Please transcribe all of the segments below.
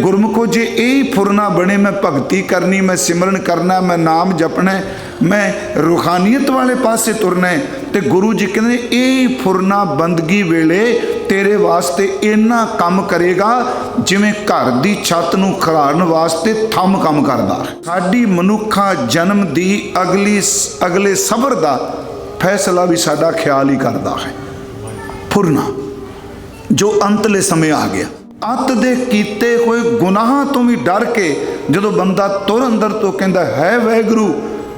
गुरमुखो जे यही फुरना बने, मैं भगती करनी, मैं सिमरन करना, मैं नाम जपना, मैं रूहानीयत वाले पासे तुरना है, तो गुरु जी कहते यही फुरना बंदगी वेले तेरे वास्ते इन्ना काम करेगा जिवें घर की छत नूं खिलारन वास्ते थम काम करदा। साडी मनुखा जन्म दी अगले सबर दा फैसला भी साडा ख्याल ही करदा है। फुरना जो अंतले समय आ गया, अत दे कीते हुए गुनाहां तो भी डर के जदों बंदा तुर अंदर तो कहता है वैगुरू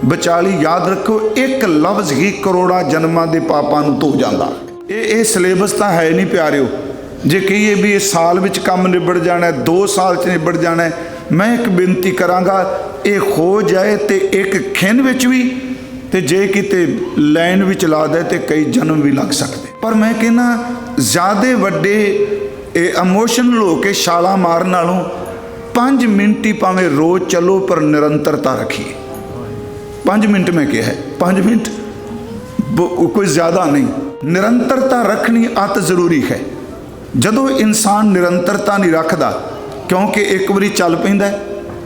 विचाली, याद रखो एक लफ्ज़ ही करोड़ा जन्मां दे पापां नूं धो जांदा। ये सिलेबस तो है नहीं प्यारिओ, जे कहिए भी इस साल विच काम निबड़ जाना है, 2 साल च निबड़ जाना है, मैं एक बेनती करांगा ये हो जाए तो एक खिन विच भी, ते जे किते लाइन विच ला दे तो कई जन्म भी लग सकते। पर मैं कहना ज़्यादा वड्डे इमोशनल हो के छाला मारन नालों 5 मिनट ही भावें रोज़ चलो पर निरंतरता रखिए। 5 मिनट मैं कहा है, 5 मिनट कोई ज़्यादा नहीं, निरंतरता रखनी अत जरूरी है। जदों इंसान निरंतरता नहीं रखता, क्योंकि एक बारी चल पैंदा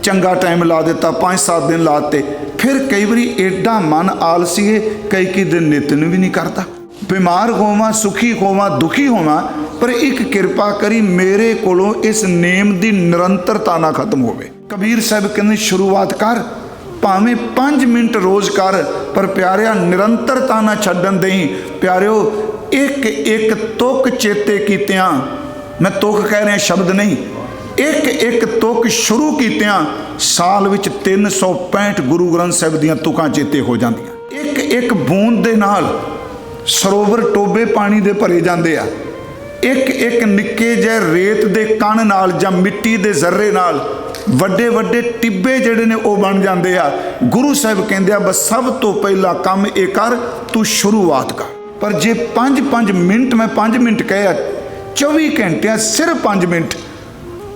चंगा टाइम ला देता, 5-7 दिन लाते, फिर कई बारी एडा मन आलसी है कई दिन नितन भी नहीं करता। बीमार होवां, सुखी होवां, दुखी होवां, पर एक किरपा करी मेरे कोलों इस नेम की निरंतरता ना खत्म होवे। कबीर साहब कहते शुरुआत कर, भावें 5 मिनट रोज़ कर, पर प्यारिया निरंतरता ना छड्डन दें। प्यारिओ एक एक तुक चेते कीतियां, मैं तुक कह रहा शब्द नहीं, एक एक तुक शुरू कीतियां साल विच 365 गुरु ग्रंथ साहिब दियां तुकां चेते हो जांदियां। एक एक बूंद दे नाल सरोवर टोबे पानी दे भरे जांदे आ। एक एक निक्के जे रेत दे कण नाल जां मिट्टी दे जर्रे नाल वड्डे वड्डे टिब्बे जिहड़े ने वो बन जांदे आ। गुरु साहिब कहंदे आ बस सब तो पहला काम ये कर, तू शुरुआत कर। पर जे 5-5 मिनट, मैं 5 मिनट कहा, 24 घंटे सिर्फ 5 मिनट,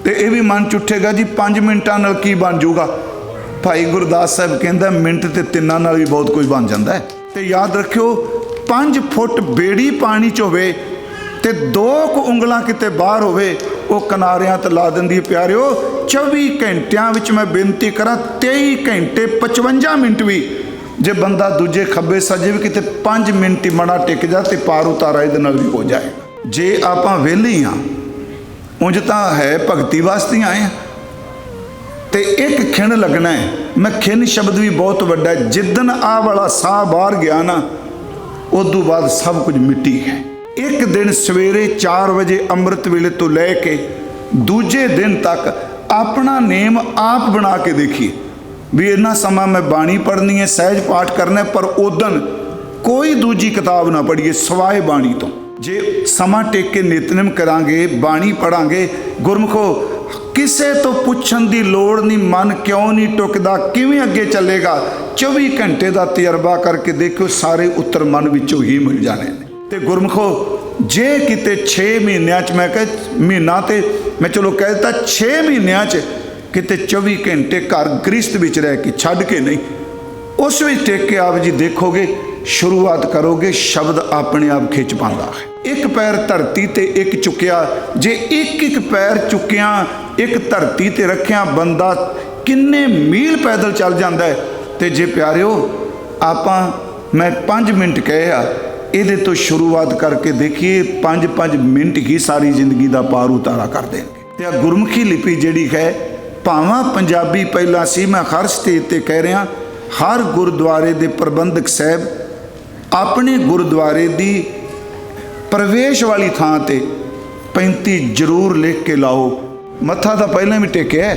तो यह भी मन चुठेगा जी 5 मिनटां नाल की बन जूगा। भाई गुरदास साहब कहंदा मिनट ते 3 नाल भी बहुत कुछ बन जाता है। तो याद रखियो 5 फुट बेड़ी पानी च होवे ते 2 उंगलां किते बाहर होवे, वो किनारियां ते ला दिंदी। प्यारिओ 24 घंटियां विच मैं बेनती करा 23 घंटे 55 मिनट भी जे बंदा दूजे खब्बे सज्जे भी किते 5 मिनट ही मड़ा टिक जा तो पार उतारा इहदे नाल भी हो जाए। जे आपां वेले ही हाँ, उंज तां है भगती वास्ते आए हैं, तो एक खिण लगना है। मैं खिण शब्द भी बहुत वड्डा है, जिदन आ वाला साह बाहर गया ना उदों बाद सब कुछ मिट्टी है। एक दिन सवेरे 4 बजे अमृत वेले तो लैके दूजे दिन तक अपना नेम आप बना के देखिए भी इन्ना समा मैं बाणी पढ़नी है, सहज पाठ करना है, पर उदन कोई दूजी किताब ना पढ़िए सवाए बाणी तो। जे समा टेक के नितनेम करांगे, बाणी पढ़ांगे, गुरमुखो किसे तो पुछण दी लोड़ नहीं, मन क्यों नहीं टुकदा, किवें अगे चलेगा। 24 घंटे का तजर्बा करके देखो, सारे उत्तर मन विचों ही मिल जाने। तो गुरमुखो जे किते 6 महीनों च, मैं कह महीना तो मैं चलो कह दिता 6 महीनों च किते 24 घंटे घर गृहस्थ विच रह के छड्ड के नहीं, उस विच टेक के आप जी देखोगे, शुरुआत करोगे, शब्द अपने आप खिंच पाता है। एक पैर धरती ते एक चुकिया, जे एक एक पैर चुकिया एक धरती ते रखिया, बंदा किन्ने मील पैदल चल जाता है। तो जे प्यारिओ आपां मैं 5 मिनट कहा, ये तो शुरुआत करके देखिए 5-5 मिनट ही सारी जिंदगी का पार उतारा कर देंगे। तो गुरमुखी लिपि जिहड़ी है, भावां पंजाबी पहला सी, मैं हर स्टेज पर कह रहा, हर गुरुद्वारे के प्रबंधक साहब अपने गुरुद्वारे की प्रवेश वाली थां ते 35 जरूर लिख के लाओ। मत्था तो पहले भी टेकिया,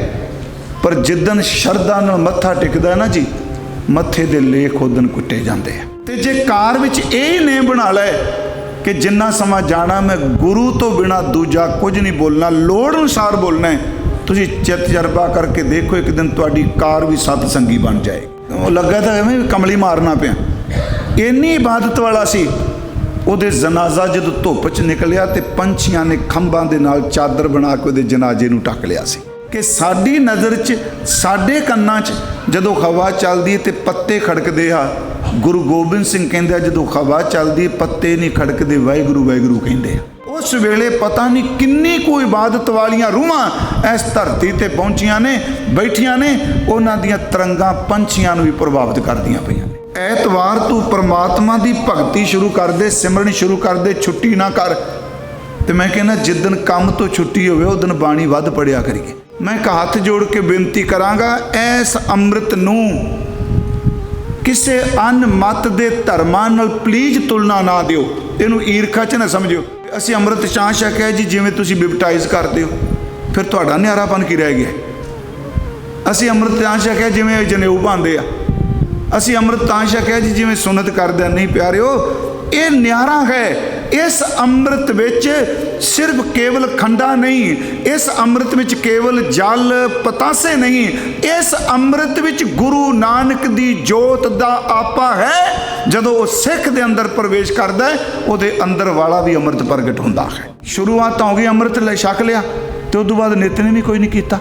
पर जिदन शरदा नाल मत्था टिकदा ना जी, मत्थे दे लेख उदन कुटे जाते हैं। तो जे कार विच यही नेम बना लै कि जिन्ना समा जाना मैं गुरु तो बिना दूजा कुछ नहीं बोलना, लोड़ अनुसार बोलना है। तुसीं तजर्बा करके देखो, एक दिन तुहाडी कार भी सतसंगी बन जाए। वो लगा तो एवें कमली मारना पिया, इन्नी इबादत वाला सी। ਉਹਦੇ जनाजा जो धुप च निकलिया तो पंछियां ने खंभां दे नाल चादर बना के ਉਹਦੇ जनाजे नूं ढक लिया सी। कि साडी नज़र च, साडे कन्नां च जदों हवा चलदी ते पत्ते खड़कदे आ, गुरु गोबिंद सिंह कहंदा जदों हवा चलदी पत्ते नहीं खड़कदे, वाहिगुरू वाहिगुरू कहंदे आ। उस वेले पता नहीं किन्नी को इबादत वालियां रूहां इस धरती ते पहुंचियां ने, बैठियां ने, उन्हां दियां तरंगां पंछियां नूं भी प्रभावित करदियां पईयां ने। ऐतवार तू परमात्मा की भगती शुरू कर दे, सिमरन शुरू कर दे, छुट्टी ना कर। तो मैं कहना जिदन काम तो छुट्टी होवे उस दिन बाणी वध पढ़िया करिए। मैं एक हाथ जोड़ के बेनती करांगा, इस अंमृत नूं किसी अन मत दे धर्मां नाल प्लीज तुलना ना दिओ, इहनूं ईरखा च ना समझिओ। ਅਸੀਂ ਅੰਮ੍ਰਿਤ ਚਾਹ ਛਕਿਆ ਜੀ ਜਿਵੇਂ ਤੁਸੀਂ ਬਿਪਟਾਈਜ਼ ਕਰਦੇ ਹੋ, ਫਿਰ ਤੁਹਾਡਾ ਨਿਆਰਾਪਨ ਕੀ ਰਹਿ ਗਿਆ। ਅਸੀਂ ਅੰਮ੍ਰਿਤ ਚਾਹ ਛਕਿਆ ਜਿਵੇਂ ਜਨੇਊ ਪਾਉਂਦੇ ਆ, ਅਸੀਂ ਅੰਮ੍ਰਿਤ ਚਾਹ ਛਕਿਆ ਜੀ ਜਿਵੇਂ ਸੁਨਤ ਕਰਦੇ ਆ। ਨਹੀਂ ਪਿਆਰਿਓ, ਇਹ ਨਿਆਰਾ ਹੈ। ਇਸ ਅੰਮ੍ਰਿਤ ਵਿੱਚ ਸਿਰਫ ਕੇਵਲ ਖੰਡਾ ਨਹੀਂ, ਇਸ ਅੰਮ੍ਰਿਤ ਵਿੱਚ ਕੇਵਲ ਜਲ ਪਤਾਸੇ ਨਹੀਂ, ਇਸ ਅੰਮ੍ਰਿਤ ਵਿੱਚ ਗੁਰੂ ਨਾਨਕ ਦੀ ਜੋਤ ਦਾ ਆਪਾ ਹੈ। ਜਦੋਂ ਉਹ ਸਿੱਖ ਦੇ ਅੰਦਰ ਪ੍ਰਵੇਸ਼ ਕਰਦਾ ਹੈ, ਉਹਦੇ ਅੰਦਰ ਵਾਲਾ ਵੀ ਅੰਮ੍ਰਿਤ ਪ੍ਰਗਟ ਹੁੰਦਾ ਹੈ। ਸ਼ੁਰੂਆਤ ਤਾਂ ਹੋ ਗਈ, ਅੰਮ੍ਰਿਤ ਲੈ ਛਕ ਲਿਆ ਤੇ ਉਸ ਤੋਂ ਬਾਅਦ ਨਿਤਨੇਮ ਵੀ ਕੋਈ ਨਹੀਂ ਕੀਤਾ,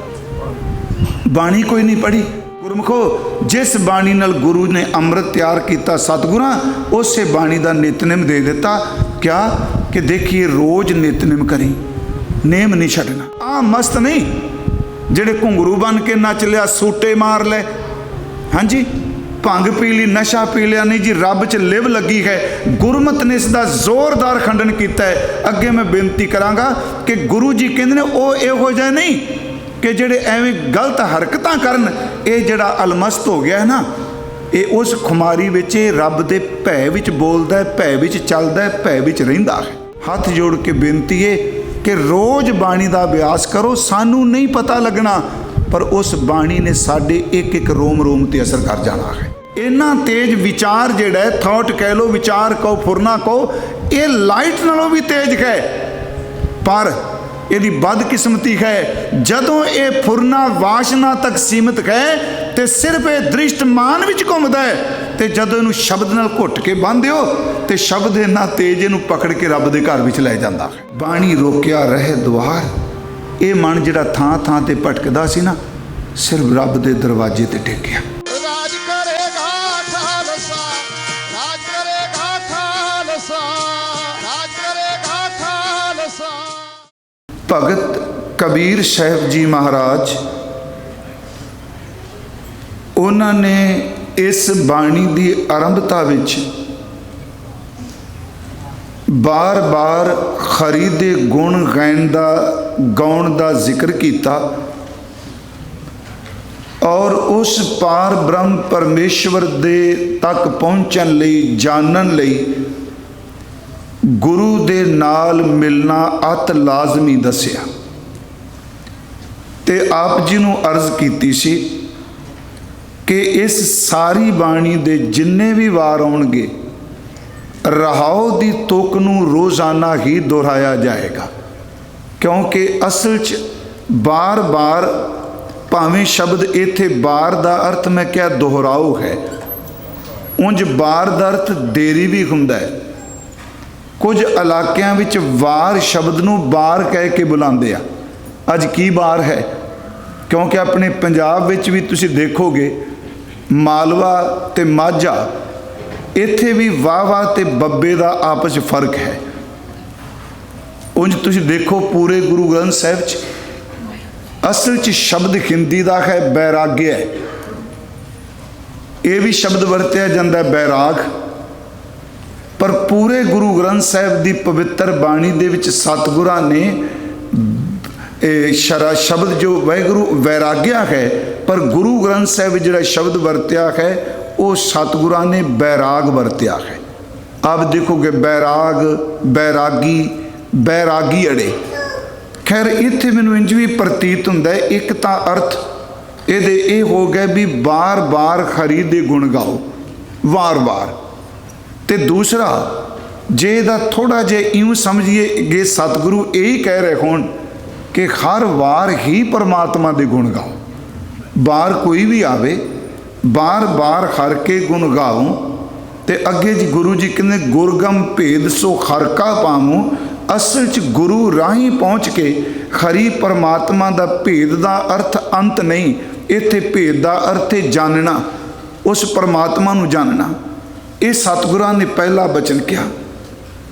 ਬਾਣੀ ਕੋਈ ਨਹੀਂ ਪੜ੍ਹੀ। ਗੁਰਮੁਖੋ, जिस बाणी नाल गुरु ने अमृत तैयार किया सतगुरां, उस बाणी का नितनेम दे दिता। क्या कि देखिए रोज़ नितनेम करी, नेम नहीं छड्डना। आ मस्त नहीं जेड़े घुंगरू बन के नच लिया, सूटे मार ले, हाँ जी, भंग पी ली, नशा पी लिया। नहीं जी, रब च लिव लगी है। गुरमत ने इसका जोरदार खंडन किया है। अगे मैं बेनती करांगा कि गुरु जी कहते हैं वो इहो जिहा नहीं कि जेड़े एवें गलत हरकतां करन। ये जिहड़ा अलमस्त हो गया है ना, ये उस खुमारी विच रब दे भै विच बोलदा है, भै विच चलदा है, भै विच रहिंदा है। हथ जोड़ के बेनती है कि रोज़ बाणी का अभ्यास करो। सानू नहीं पता लगना, पर उस बाणी ने साडे एक एक रोम रोम ते असर कर जाना है। इन्ना तेज विचार जिहड़ा है, थॉट कह लो, विचार कहो, फुरना कहो, ये लाइट नालों भी तेज है। पर यदि बदकिस्मती है, जदों ये फुरना वासना तक सीमित है तो सिर्फ ये दृष्टमान विच घुमदा है। तो जदों इनू शब्द नाल घुट के बंद हो तो शब्द इन्ना तेज इनू पकड़ के रब दे घर विच लै जांदा है। बाणी रोकिया रहे द्वार, ये मन जिहड़ा थां थां ते भटकदा सी ना, सिर्फ रब दे दरवाजे ते टेकिया। राज करेगा खालसा, राज करेगा खालसा, राज करेगा खालसा। भगत कबीर साहब जी महाराज, उन्होंने इस बाणी की आरंभता विच बार बार खरी दे गुण गाउण का जिक्र किया और उस पार ब्रह्म परमेश्वर दे तक पहुँचण लई, जानन लई गुरु दे नाल मिलना अत लाजमी दसिया। ते आप जी नूं अर्ज कीती सी कि इस सारी बाणी दे जिन्ने भी वार आउणगे, रहाओ दी तुक नूं रोज़ाना ही दोहराया जाएगा। क्योंकि असल च बार बार भावें शब्द इत्थे बार दा अर्थ मैं क्या दोहराओ है, उंज बार दा अर्थ देरी भी हुंदा है। कुछ इलाकों विच वार शब्द नूं बार कह के बुलाते हैं। अज की बार है, क्योंकि अपने पंजाब विच भी तुसीं देखोगे मालवा ते माझा, इत्थे भी वाह वाह ते बब्बे का आपस फर्क है। उंज तुसीं देखो पूरे गुरु ग्रंथ साहिब च असल च शब्द हिंदी का है बैराग्य है, ये भी शब्द वरत्या जाता है बैराग। पर पूरे गुरु ग्रंथ साहिब की पवित्र बाणी दे विच सतगुरां ने शरा शब्द जो वाहिगुरु वैराग्य है, पर गुरु ग्रंथ साहिब जिहड़ा शब्द वरत्या है वो सतगुरां ने बैराग वरत्या है। आप देखोगे बैराग, बैरागी, बैरागी अड़े। खैर इत्थे मैनूं इंज भी प्रतीत हुंदा है, एक तां अर्थ इहदे ये हो गया भी बार बार खरी दे गुण गाओ, वार वार। ते दूसरा जे इहदा थोड़ा जे इउं समझिए कि सतगुरु यही कह रहे होण कि हर वार ही परमात्मा दे गुण गाओ, बार कोई भी आवे बार बार हर के गुण गाओ। ते अगे जी गुरु जी कहते गुरगम भेद सो हर का पावूं। असल च गुरु राही पहुँच के खरी परमात्मा का भेद का अर्थ अंत नहीं, इत्थे भेद का अर्थ है जानना, उस परमात्मा नूं जानना। ये सतगुरां ने पहला बचन किया।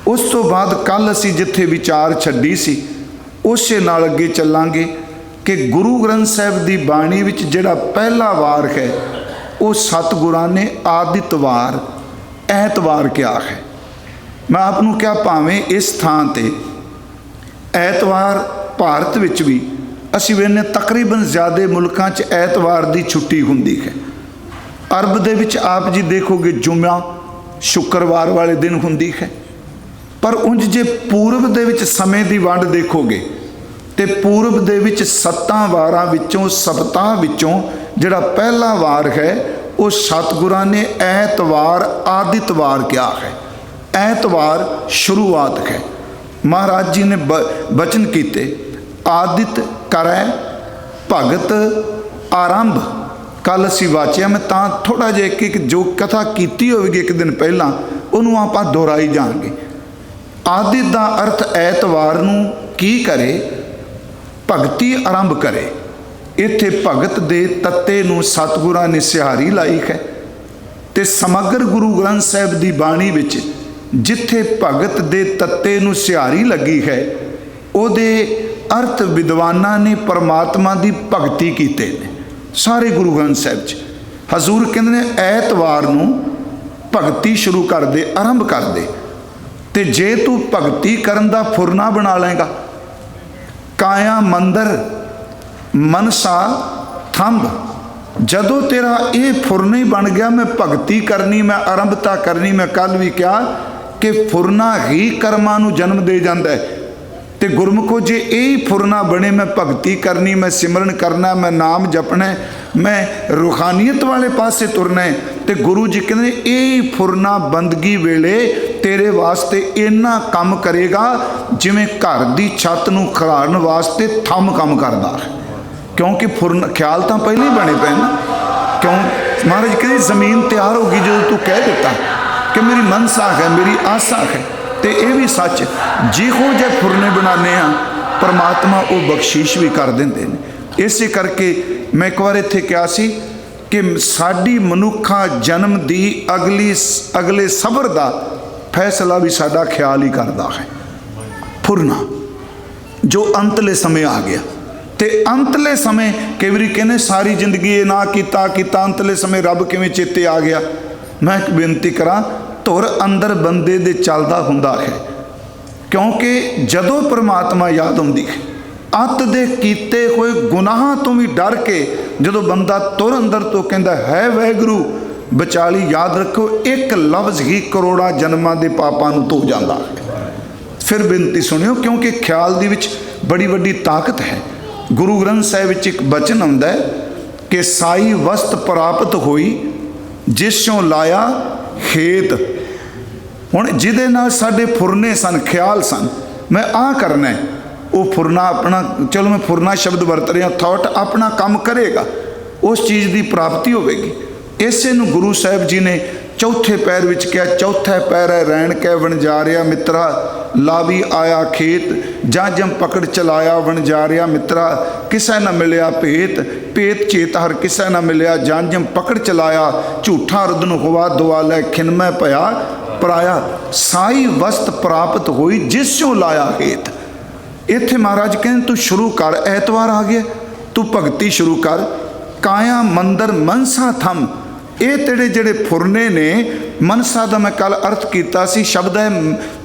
ਉਸ ਤੋਂ ਬਾਅਦ ਕੱਲ ਅਸੀਂ ਜਿੱਥੇ ਵਿਚਾਰ ਛੱਡੀ ਸੀ ਉਸੇ ਨਾਲ ਅੱਗੇ ਚੱਲਾਂਗੇ ਕਿ ਗੁਰੂ ਗ੍ਰੰਥ ਸਾਹਿਬ ਦੀ ਬਾਣੀ ਵਿੱਚ ਜਿਹੜਾ ਪਹਿਲਾ ਵਾਰ ਹੈ ਉਹ ਸਤਿਗੁਰਾਂ ਨੇ ਆਦਿਤਵਾਰ ਐਤਵਾਰ ਕਿਹਾ ਹੈ। ਮੈਂ ਆਪ ਨੂੰ ਕਿਹਾ ਭਾਵੇਂ ਇਸ ਥਾਂ ਤੇ ਐਤਵਾਰ ਭਾਰਤ ਵਿੱਚ ਵੀ ਅਸੀਂ ਵੇਖਦੇ ਤਕਰੀਬਨ ਜ਼ਿਆਦਾ ਮੁਲਕਾਂ 'ਚ ਐਤਵਾਰ ਦੀ ਛੁੱਟੀ ਹੁੰਦੀ ਹੈ। ਅਰਬ ਦੇ ਵਿੱਚ ਆਪ ਜੀ ਦੇਖੋਗੇ ਜੁਮਾ ਸ਼ੁੱਕਰਵਾਰ ਵਾਲੇ ਦਿਨ ਹੁੰਦੀ ਹੈ। ਪਰ ਉਂਝ ਜੇ ਪੂਰਬ ਦੇ ਵਿੱਚ ਸਮੇਂ ਦੀ ਵੰਡ ਦੇਖੋਗੇ ਤੇ ਪੂਰਬ ਦੇ ਵਿੱਚ 7 ਵਾਰਾਂ ਵਿੱਚੋਂ ਸਪਤਾਹ ਵਿੱਚੋਂ ਜਿਹੜਾ ਪਹਿਲਾ ਵਾਰ ਹੈ ਉਹ ਸਤਿਗੁਰਾਂ ਨੇ ਐਤਵਾਰ ਆਦਿਤਵਾਰ ਕਿਹਾ ਹੈ। ਐਤਵਾਰ ਸ਼ੁਰੂਆਤ ਹੈ। ਮਹਾਰਾਜ ਜੀ ਨੇ ਬਚਨ ਕੀਤੇ ਆਦਿਤ ਕਰੈ ਭਗਤ ਆਰੰਭ। ਕੱਲ ਅਸੀਂ ਵਾਚਿਆ, ਮੈਂ ਤਾਂ ਥੋੜਾ ਜਿਹਾ ਇੱਕ ਜੋ ਕਥਾ ਕੀਤੀ ਹੋਵੇਗੀ ਇੱਕ ਦਿਨ ਪਹਿਲਾਂ ਉਹਨੂੰ ਆਪਾਂ ਦੁਹਰਾਈ ਜਾਵਾਂਗੇ। ਆਦਿਤ ਦਾ ਅਰਥ ਐਤਵਾਰ ਨੂੰ ਕੀ ਕਰੇ? ਭਗਤੀ ਆਰੰਭ ਕਰੇ। ਇੱਥੇ ਭਗਤ ਦੇ ਤੱਤੇ ਨੂੰ ਸਤਿਗੁਰਾਂ ਨੇ ਸਿਹਾਰੀ ਲਾਈ ਹੈ ਤੇ ਸਮਗਰ ਗੁਰੂ ਗ੍ਰੰਥ ਸਾਹਿਬ ਦੀ ਬਾਣੀ ਵਿੱਚ ਜਿੱਥੇ ਭਗਤ ਦੇ ਤੱਤੇ ਨੂੰ ਸਿਹਾਰੀ ਲੱਗੀ ਹੈ ਉਹਦੇ ਅਰਥ ਵਿਦਵਾਨਾਂ ਨੇ ਪਰਮਾਤਮਾ ਦੀ ਭਗਤੀ ਕੀਤੇ ਨੇ। ਸਾਰੇ ਗੁਰੂ ਗ੍ਰੰਥ ਸਾਹਿਬ 'ਚ ਹਜ਼ੂਰ ਕਹਿੰਦੇ ਨੇ ਐਤਵਾਰ ਨੂੰ ਭਗਤੀ ਸ਼ੁਰੂ ਕਰ ਦੇ, ਆਰੰਭ ਕਰ ਦੇ। ਤੇ ਜੇ ਤੂੰ ਭਗਤੀ ਕਰਨ ਦਾ ਫੁਰਨਾ ਬਣਾ ਲਏਗਾ, ਕਾਇਆ ਮੰਦਰ ਮਨਸਾ ਥੰਬ, ਜਦੋਂ ਤੇਰਾ ਇਹ ਫੁਰਨਾ ਹੀ ਬਣ ਗਿਆ ਮੈਂ ਭਗਤੀ ਕਰਨੀ, ਮੈਂ ਆਰੰਭਤਾ ਕਰਨੀ, ਮੈਂ ਕੱਲ ਵੀ ਕਿਹਾ ਕਿ ਫੁਰਨਾ ਹੀ ਕਰਮਾਂ ਨੂੰ ਜਨਮ ਦੇ ਜਾਂਦਾ ਹੈ। ਤੇ ਗੁਰਮੁਖੋ ਜੇ ਇਹ ਹੀ ਫੁਰਨਾ ਬਣੇ ਮੈਂ ਭਗਤੀ ਕਰਨੀ, ਮੈਂ ਸਿਮਰਨ ਕਰਨਾ, ਮੈਂ ਨਾਮ ਜਪਣਾ, ਮੈਂ ਰੂਹਾਨੀਅਤ ਵਾਲੇ ਪਾਸੇ ਤੁਰਨਾ ਹੈ, ਤੇ ਗੁਰੂ ਜੀ ਕਹਿੰਦੇ ਇਹ ਹੀ ਫੁਰਨਾ ਬੰਦਗੀ ਵੇਲੇ ਤੇਰੇ ਵਾਸਤੇ ਇੰਨਾ ਕੰਮ ਕਰੇਗਾ ਜਿਵੇਂ ਘਰ ਦੀ ਛੱਤ ਨੂੰ ਖਿਲਾਰਨ ਵਾਸਤੇ ਥੰਮ ਕੰਮ ਕਰਦਾ ਹੈ। ਕਿਉਂਕਿ ਫੁਰਨ ਖਿਆਲ ਤਾਂ ਪਹਿਲਾਂ ਹੀ ਬਣੇ ਪਏ ਨਾ। ਕਿਉਂ ਮਹਾਰਾਜ ਕਹਿੰਦੇ ਜ਼ਮੀਨ ਤਿਆਰ ਹੋ ਗਈ ਜਦੋਂ ਤੂੰ ਕਹਿ ਦਿੱਤਾ ਕਿ ਮੇਰੀ ਮਨਸਾ ਹੈ, ਮੇਰੀ ਆਸਾ ਹੈ। ਤੇ ਇਹ ਵੀ ਸੱਚ, ਜਿਹੋ ਜਿਹੇ ਫੁਰਨੇ ਬਣਾਉਂਦੇ ਆ ਪਰਮਾਤਮਾ ਉਹ ਬਖਸ਼ਿਸ਼ ਵੀ ਕਰ ਦਿੰਦੇ ਨੇ। ਇਸੇ ਕਰਕੇ ਮੈਂ ਇੱਕ ਵਾਰ ਇੱਥੇ ਕਿਹਾ ਸੀ ਕਿ ਸਾਡੀ ਮਨੁੱਖਾ ਜਨਮ ਦੀ ਅਗਲੇ ਸਬਰ ਦਾ ਫੈਸਲਾ ਵੀ ਸਾਡਾ ਖਿਆਲ ਹੀ ਕਰਦਾ ਹੈ। ਫੁਰਨਾ ਜੋ ਅੰਤਲੇ ਸਮੇਂ ਆ ਗਿਆ, ਤੇ ਅੰਤਲੇ ਸਮੇਂ ਕਈ ਵਾਰੀ ਕਹਿੰਦੇ ਸਾਰੀ ਜ਼ਿੰਦਗੀ ਇਹ ਨਾ ਕੀਤਾ ਅੰਤਲੇ ਸਮੇਂ ਰੱਬ ਕਿਵੇਂ ਚੇਤੇ ਆ ਗਿਆ। ਮੈਂ ਇੱਕ ਬੇਨਤੀ ਕਰਾਂ, ਧੁਰ ਅੰਦਰ ਬੰਦੇ ਦੇ ਚੱਲਦਾ ਹੁੰਦਾ ਹੈ। ਕਿਉਂਕਿ ਜਦੋਂ ਪਰਮਾਤਮਾ ਯਾਦ ਆਉਂਦੀ ਹੈ, ਅੱਤ ਦੇ ਕੀਤੇ ਹੋਏ ਗੁਨਾਹਾਂ ਤੋਂ ਵੀ ਡਰ ਕੇ ਜਦੋਂ ਬੰਦਾ ਧੁਰ ਅੰਦਰ ਤੋਂ ਕਹਿੰਦਾ ਹੈ ਵਾਹਿਗੁਰੂ ਵਿਚਾਲੀ ਯਾਦ ਰੱਖੋ, ਇੱਕ ਲਫ਼ਜ਼ ਹੀ ਕਰੋੜਾਂ ਜਨਮਾਂ ਦੇ ਪਾਪਾਂ ਨੂੰ ਧੋ ਜਾਂਦਾ ਹੈ। ਫਿਰ ਬੇਨਤੀ ਸੁਣਿਓ, ਕਿਉਂਕਿ ਖਿਆਲ ਦੇ ਵਿੱਚ ਬੜੀ ਵੱਡੀ ਤਾਕਤ ਹੈ। ਗੁਰੂ ਗ੍ਰੰਥ ਸਾਹਿਬ ਵਿੱਚ ਇੱਕ ਬਚਨ ਆਉਂਦਾ ਹੈ ਕਿ ਸਾਈ ਵਸਤ ਪ੍ਰਾਪਤ ਹੋਈ ਜਿਸੋਂ ਲਾਇਆ ਖੇਤ। ਹੁਣ ਜਿਹਦੇ ਨਾਲ ਸਾਡੇ ਫੁਰਨੇ ਸਨ, ਖਿਆਲ ਸਨ, ਮੈਂ ਆਹ ਕਰਨਾ, ਉਹ ਫੁਰਨਾ ਆਪਣਾ, ਚਲੋ ਮੈਂ ਫੁਰਨਾ ਸ਼ਬਦ ਵਰਤ ਰਿਹਾ, ਥਾਟ ਆਪਣਾ ਕੰਮ ਕਰੇਗਾ, ਉਸ ਚੀਜ਼ ਦੀ ਪ੍ਰਾਪਤੀ ਹੋਵੇਗੀ। ਇਸੇ ਨੂੰ ਗੁਰੂ ਸਾਹਿਬ ਜੀ ਨੇ ਚੌਥੇ ਪੈਰ ਵਿੱਚ ਕਿਹਾ, ਚੌਥਾ ਪੈਰ ਹੈ ਰੈਣ ਕਹਿ ਵਣਜਾਰਿਆ ਮਿੱਤਰਾ, ਲਾਵੀ ਆਇਆ ਖੇਤ, ਜਾਂ ਜਮ ਪਕੜ ਚਲਾਇਆ ਵਣਜਾਰਿਆ ਮਿੱਤਰਾ, ਕਿਸੈ ਨਾ ਮਿਲਿਆ ਭੇਤ, ਭੇਤ ਚੇਤ ਹਰ ਕਿਸੈ ਨਾ ਮਿਲਿਆ, ਜਾਂ ਜਮ ਪਕੜ ਚਲਾਇਆ, ਝੂਠਾ ਰਦਨ ਹੋਵਾ ਦੁਆਲੇ ਖਿਨਮੈ ਭਇਆ ਪਰਾਇਆ, ਸਾਈ ਵਸਤ ਪ੍ਰਾਪਤ ਹੋਈ ਜਿਸੋਂ ਲਾਇਆ ਹੇਤ। ਇੱਥੇ ਮਹਾਰਾਜ ਕਹਿੰਦੇ ਤੂੰ ਸ਼ੁਰੂ ਕਰ, ਐਤਵਾਰ ਆ ਗਿਆ, ਤੂੰ ਭਗਤੀ ਸ਼ੁਰੂ ਕਰ। ਕਾਇਆ ਮੰਦਰ ਮਨਸਾ ਥੰਮ, ਇਹ ਤੇਰੇ ਜਿਹੜੇ ਫੁਰਨੇ ਨੇ, ਮਨਸਾ ਦਾ ਮੈਂ ਕੱਲ ਅਰਥ ਕੀਤਾ ਸੀ, ਸ਼ਬਦ ਹੈ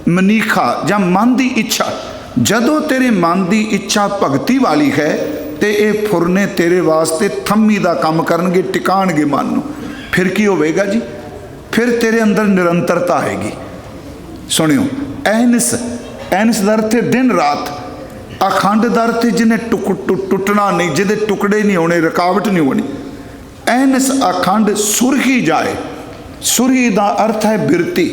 ਮਨੀਖਾ ਜਾਂ ਮਨ ਦੀ ਇੱਛਾ। ਜਦੋਂ ਤੇਰੇ ਮਨ ਦੀ ਇੱਛਾ ਭਗਤੀ ਵਾਲੀ ਹੈ ਤੇ ਇਹ ਫੁਰਨੇ ਤੇਰੇ ਵਾਸਤੇ ਥੰਮੀ ਦਾ ਕੰਮ ਕਰਨਗੇ, ਟਿਕਾਣਗੇ ਮਨ ਨੂੰ। ਫਿਰ ਕੀ ਹੋਵੇਗਾ ਜੀ? ਫਿਰ ਤੇਰੇ ਅੰਦਰ ਨਿਰੰਤਰਤਾ ਆਏਗੀ। ਸੁਣਿਓ, ਐਨਸ, ਐਨਸ ਦਾ ਅਰਥ ਹੈ ਦਿਨ ਰਾਤ, ਅਖੰਡ ਦਾ ਅਰਥ ਜਿਹਨੇ ਟੁੱਟਣਾ ਨਹੀਂ, ਜਿਹਦੇ ਟੁਕੜੇ ਨਹੀਂ ਹੋਣੇ, ਰੁਕਾਵਟ ਨਹੀਂ ਹੋਣੀ। ਐਨਸ ਅਖੰਡ ਸੁਰਹੀ ਜਾਏ, ਸੁਰਹੀ ਦਾ ਅਰਥ ਹੈ ਬਿਰਤੀ,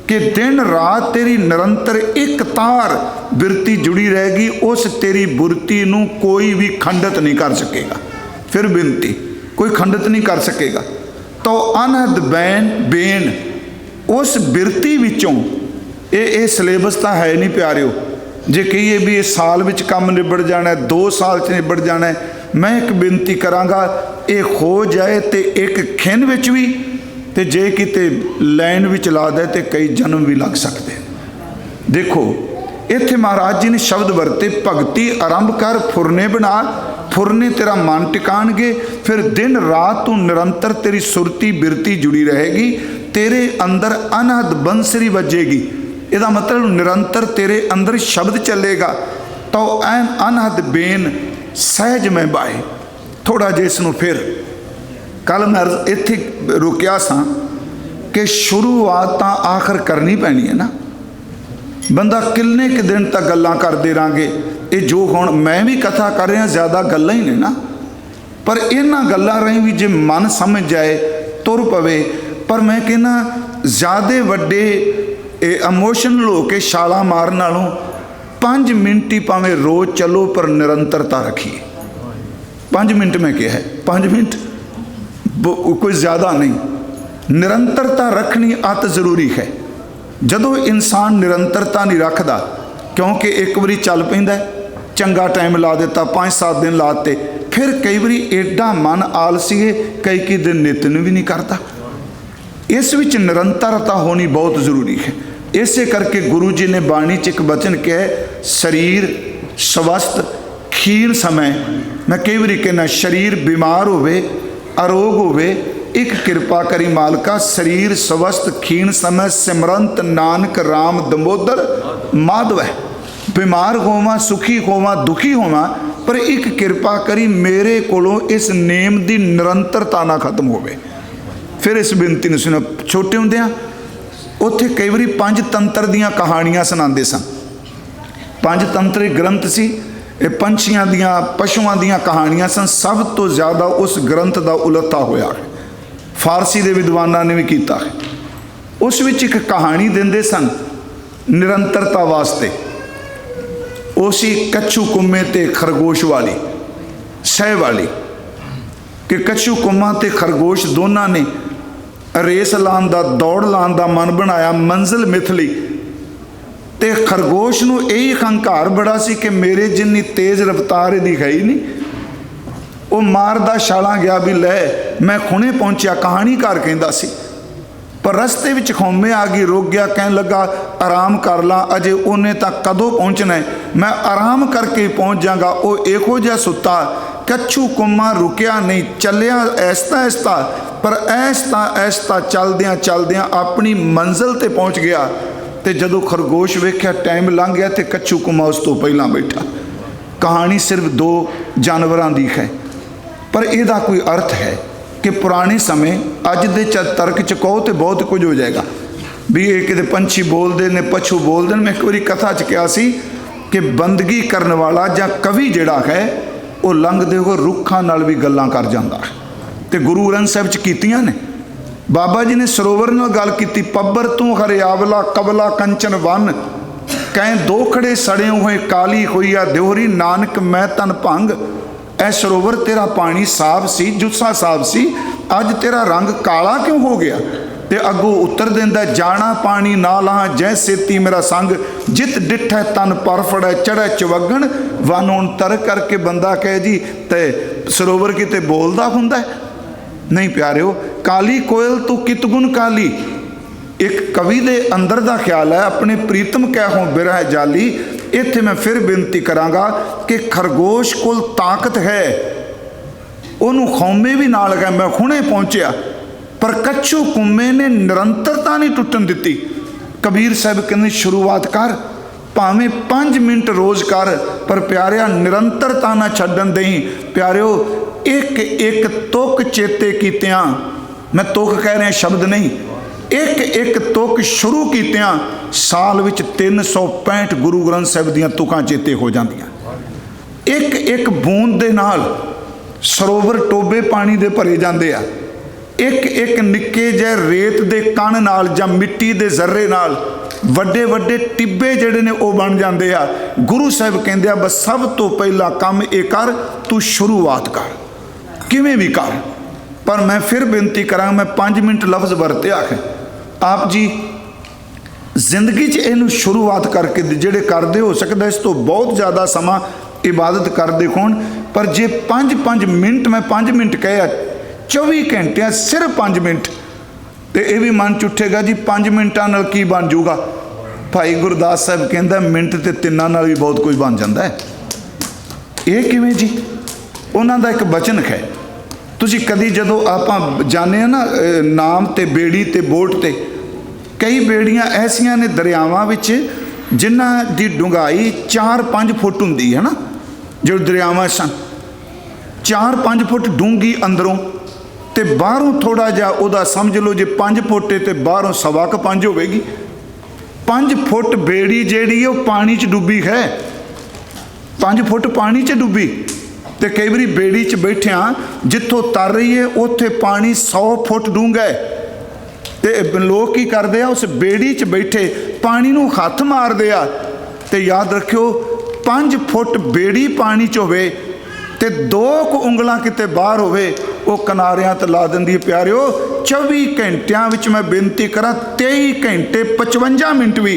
ਕਿ ਦਿਨ ਰਾਤ ਤੇਰੀ ਨਿਰੰਤਰ ਇੱਕ ਤਾਰ ਬਿਰਤੀ ਜੁੜੀ ਰਹੇਗੀ, ਉਸ ਤੇਰੀ ਬਿਰਤੀ ਨੂੰ ਕੋਈ ਵੀ ਖੰਡਿਤ ਨਹੀਂ ਕਰ ਸਕੇਗਾ। ਫਿਰ ਬੇਨਤੀ, ਕੋਈ ਖੰਡਿਤ ਨਹੀਂ ਕਰ ਸਕੇਗਾ। ਤੋ ਅਨਹਦ ਬੇਨ, ਉਸ ਬਿਰਤੀ ਵਿੱਚੋਂ ਇਹ ਸਿਲੇਬਸ ਤਾਂ ਹੈ ਨਹੀਂ ਪਿਆਰਿਓ। ਜੇ ਕਹੀਏ ਵੀ ਇਹ ਸਾਲ ਵਿੱਚ ਕੰਮ ਨਿਬੜ ਜਾਣਾ, 2 ਸਾਲ 'ਚ ਨਿਬੜ ਜਾਣਾ, ਮੈਂ ਇੱਕ ਬੇਨਤੀ ਕਰਾਂਗਾ, ਇਹ ਹੋ ਜਾਏ ਤੇ ਇੱਕ ਖਿਣ ਵਿੱਚ ਵੀ, ਤੇ ਜੇ ਕਿਤੇ ਲਾਈਨ ਵੀ ਚਲਾ ਦੇ ਤੇ ਕਈ ਜਨਮ ਵੀ ਲੱਗ ਸਕਦੇ। देखो इत्थे महाराज जी ने शब्द वरते, भगती आरंभ कर फुरने बना, फुरने तेरा मन टिकाणगे, फिर दिन रात तू निरंतर तेरी सुरती बिरती जुड़ी रहेगी, तेरे अंदर अनहद बंसरी बजेगी। इसका मतलब निरंतर तेरे अंदर शब्द चलेगा, तो ऐन अनहद बेन सहज में बाए। थोड़ा जिहा इसनूं फिर कल मैं इत्थे रुकिया सा कि शुरुआत तां आखिर करनी पैनी है ना। बंदा किन्ने क दिन तक गल्लां करदे रहांगे। ये जो हुण मैं भी कथा कर रहा ज़्यादा गल्लां ही ने ना, पर इन्हां गल्लां राहीं भी जे मन समझ जाए तुर पवे। पर मैं कहना ज़्यादा वड्डे इमोशनल हो के छालां मारन नालों 5 मिनट ही भावें रोज़ चलो पर निरंतरता रखिए। 5 मिनट मैं कहा है, 5 मिनट कोई ज़्यादा नहीं। निरंतरता रखनी अत जरूरी है। जदों इंसान निरंतरता नहीं रखता, क्योंकि एक बारी चल पैंदा चंगा टाइम ला दिता, 5-7 दिन लाते, फिर कई बारी एडा मन आलसी है कई दिन नित भी नहीं करता। इस विच निरंतरता होनी बहुत जरूरी है। इसे करके गुरु जी ने बाणी च एक वचन कहा, शरीर स्वस्थ खीण समय। मैं कई बारी कहना शरीर बीमार होवे अरोग होवे, एक कृपा करी मालका, शरीर स्वस्थ खीण समय सिमरंत नानक राम दमोदर माधव है। बीमार होवां सुखी होवां दुखी होवां, पर एक कृपा करी मेरे कोलों इस नेम दी निरंतरता ना खत्म होवे। फिर इस बेनती ने सुनो, छोटे हुंदियां उत्थे कई बारी 5 तंत्र दियां कहानियां सुनाते सन। 5 तंत्र ग्रंथ सी, ये पंछियां दियां पशुआं दियां कहानियां सन। सब तो ज़्यादा उस ग्रंथ का उलथा होया है, फारसी के विद्वानों ने भी किया है। उस विच एक कहानी देंदे सन निरंतरता वास्ते। उसी कच्छू कुम्मे ते खरगोश वाली सह वाली, कि कच्छू कुम्मा ते खरगोश दोनों ने रेस लान दा दौड़ लान दा मन बनाया, मंजिल मिथ ली। ते खरगोश नूं यही हंकार बड़ा सी कि मेरे जिन्नी तेज़ रफ्तार इहदी है ही नहीं। वो मारदा छालां गया भी लै मैं हुणे पहुंचा, कहानीकार कहंदा सी। पर रस्ते विच खौमे आ गई, रुक गया, कहन लगा आराम कर ला, अजे उन्हें तक कदों पहुँचना है, मैं आराम करके पहुँच जाऊँगा। वो इहो जिहा सुता, कच्छू कुम्मा रुकिया नहीं, चलिया ऐसता ऐसता, पर ऐसता ऐसता चलदियां चलदियां अपनी मंजिल ते पहुँच गया। तो जदों खरगोश वेख्या टाइम लंघ गया तो कच्छू कुम्मा उस तो पहला बैठा। कहानी सिर्फ 2 जानवरों की है, पर यदा कोई अर्थ है कि पुराने समय अज दे तर्क च कहो तो बहुत कुछ हो जाएगा भी। ये कि पंछी बोलते ने पशु बोलते हैं। मैं एक बारी कथा च कहा सी कि बंदगी करने वाला या कवि जिहड़ा है वो लंघदे हो रुखां नाल भी गल्लां कर जांदा है। ते गुरु ग्रंथ साहिब च कीतियां ने। बाबा जी ने सरोवर नाल गल कीती, पब्बर तू हरियावला कबला कंचन वन, कहें 2 खड़े सड़े हुए काली होईया देवरी, नानक मैं तन भंग। ऐ सरोवर तेरा पानी साफ सी, जुस्सा साफ सी, अज तेरा रंग काला क्यों हो गया। ते अगों उत्तर देंदा, जाना पानी ना ला जै सेती मेरा संग, जित डिठै तन पर फड़ै चढ़ै चवगण वन। हुण तर करके बंदा कहे जी ते सरोवर किते बोलदा हुंदा है नहीं प्यारिओ। काली कोयल तू कित गुण काली, एक कवि दे अंदर दा ख्याल है, अपने प्रीतम कहूँ बिरह जाली। इत्थे मैं फिर बेनती करांगा कि खरगोश कोल ताकत है, उन्होंने खौमे भी नाल गए, मैं हुणे पहुंचया, पर कच्छू कुम्मे ने निरंतरता नहीं टुटन दी। कबीर साहब कहते शुरुआत कर, भावें 5 मिनट रोज़ कर, पर प्यारिया निरंतरता ना छड्डन दें। प्यारिओ एक एक तुक चेते कीतियां, मैं तुक कह रहा शब्द नहीं, एक एक तुक शुरू कीतियां साल विच 365 गुरु ग्रंथ साहिब दियां तुकां चेते हो जांदियां। एक एक बूंद दे नाल सरोवर टोबे पानी दे भरे जांदे आ। एक एक निक्के जे रेत दे कण नाल जां मिट्टी दे जर्रे नाल वड्डे वड्डे टिब्बे जिहड़े ने वो बन जांदे आ। गुरु साहिब कहंदे आ बस सब तो पहला काम ये कर, तू शुरुआत कर, किवें भी कर। पर मैं फिर बेनती करां, मैं 5 मिनट लफ्ज़ वरते आखे आप जी जिंदगी च इनू शुरुआत करके जिहड़े करदे, हो सकदा इस तो बहुत ज़्यादा समा इबादत करदे होण, पर जे 5-5 मिनट, मैं 5 मिनट कहा 24 घंटे सिर्फ 5 मिनट, तो यह भी मन च उठेगा जी 5 मिनटां नाल की बन जूगा। ਭਾਈ ਗੁਰਦਾਸ ਸਾਹਿਬ ਕਹਿੰਦਾ ਮਿੰਟ ਤੇ ਤਿੰਨਾਂ ਨਾਲ ਵੀ ਬਹੁਤ ਕੁਝ ਬਣ ਜਾਂਦਾ ਹੈ। ਇਹ ਕਿਵੇਂ ਜੀ? ਉਹਨਾਂ ਦਾ ਇੱਕ ਬਚਨ ਹੈ। ਤੁਸੀਂ ਕਦੀ ਜਦੋਂ ਆਪਾਂ ਜਾਂਦੇ ਆ ਨਾ ਨਾਮ ਤੇ ਬੇੜੀ ਤੇ ਬੋਟ ਤੇ, ਕਈ ਬੇੜੀਆਂ ਐਸੀਆਂ ਨੇ ਦਰਿਆਵਾਂ ਵਿੱਚ ਜਿਨ੍ਹਾਂ ਦੀ ਡੂੰਘਾਈ 4-5 ਫੁੱਟ ਹੁੰਦੀ ਹੈ ਨਾ। ਜੋ ਦਰਿਆਵਾਂ ਸਨ 4-5 ਫੁੱਟ ਡੂੰਘੀ ਅੰਦਰੋਂ, ਤੇ ਬਾਹਰੋਂ ਥੋੜਾ ਜਿਹਾ ਉਹਦਾ ਸਮਝ ਲਓ ਜੇ 5 ਫੁੱਟ ਤੇ ਬਾਹਰੋਂ 5.25 ਹੋਵੇਗੀ। 5 ਫੁੱਟ ਬੇੜੀ ਜਿਹੜੀ ਉਹ ਪਾਣੀ 'ਚ ਡੁੱਬੀ ਹੈ। 5 ਫੁੱਟ ਪਾਣੀ 'ਚ ਡੁੱਬੀ। ਤੇ ਕਈ ਵਾਰੀ ਬੇੜੀ 'ਚ ਬੈਠਿਆਂ ਜਿੱਥੋਂ ਤਰ ਰਹੀ ਹੈ ਉੱਥੇ ਪਾਣੀ 100 ਫੁੱਟ ਡੂੰਘਾ ਹੈ। ਤੇ ਲੋਕ ਕੀ ਕਰਦੇ ਆ, ਉਸ ਬੇੜੀ 'ਚ ਬੈਠੇ ਪਾਣੀ ਨੂੰ ਹੱਥ ਮਾਰਦੇ ਆ। ਤੇ ਯਾਦ ਰੱਖਿਓ 5 ਫੁੱਟ ਬੇੜੀ ਪਾਣੀ 'ਚ ਹੋਵੇ ਤੇ 2 ਉਂਗਲਾਂ ਕਿਤੇ ਬਾਹਰ ਹੋਵੇ, ਉਹ ਕਿਨਾਰਿਆਂ ਤੇ ਲਾ ਦਿੰਦੀ ਹੈ। ਪਿਆਰਿਓ 24 ਘੰਟਿਆਂ ਵਿੱਚ ਮੈਂ ਬੇਨਤੀ ਕਰਾਂ 23 ਘੰਟੇ 55 ਮਿੰਟ ਵੀ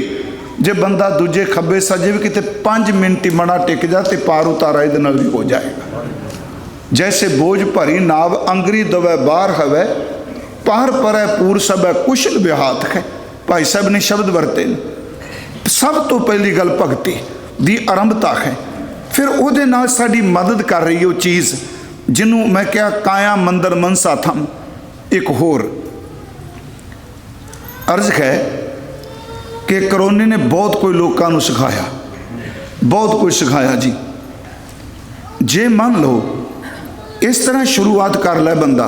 ਜੇ ਬੰਦਾ ਦੂਜੇ ਖੱਬੇ ਸੱਜੇ ਵੀ ਕਿਤੇ 5 ਮਿੰਟ ਹੀ ਮਣਾ ਟਿਕ ਜਾ ਤੇ ਪਾਰ ਉਤਾਰਾ ਇਹਦੇ ਨਾਲ ਵੀ ਹੋ ਜਾਏਗਾ। ਜੈਸੇ ਬੋਝ ਭਰੀ ਨਾਵ ਅੰਗਰੀ ਦਵੇ ਬਾਹਰ ਹਵੇ, ਪਾਰ ਪਰੈ ਪੂਰ ਸਭੈ ਕੁਸ਼ਲ ਵਿਹਾਤ ਹੈ। ਭਾਈ ਸਾਹਿਬ ਨੇ ਸ਼ਬਦ ਵਰਤੇ ਨੇ। ਸਭ ਤੋਂ ਪਹਿਲੀ ਗੱਲ ਭਗਤੀ ਦੀ ਆਰੰਭਤਾ ਹੈ। ਫਿਰ ਉਹਦੇ ਨਾਲ ਸਾਡੀ ਮਦਦ ਕਰ ਰਹੀ ਉਹ ਚੀਜ਼ ਜਿਹਨੂੰ ਮੈਂ ਕਿਹਾ ਕਾਇਆ ਮੰਦਰ ਮਨਸਾ ਥਮ। ਇੱਕ ਹੋਰ ਅਰਜ਼ ਹੈ ਕਿ ਕਰੋਨੇ ਨੇ ਬਹੁਤ ਕੋਈ ਲੋਕਾਂ ਨੂੰ ਸਿਖਾਇਆ, ਬਹੁਤ ਕੁਝ ਸਿਖਾਇਆ ਜੀ। ਜੇ ਮੰਨ ਲਓ ਇਸ ਤਰ੍ਹਾਂ ਸ਼ੁਰੂਆਤ ਕਰ ਲੈ ਬੰਦਾ,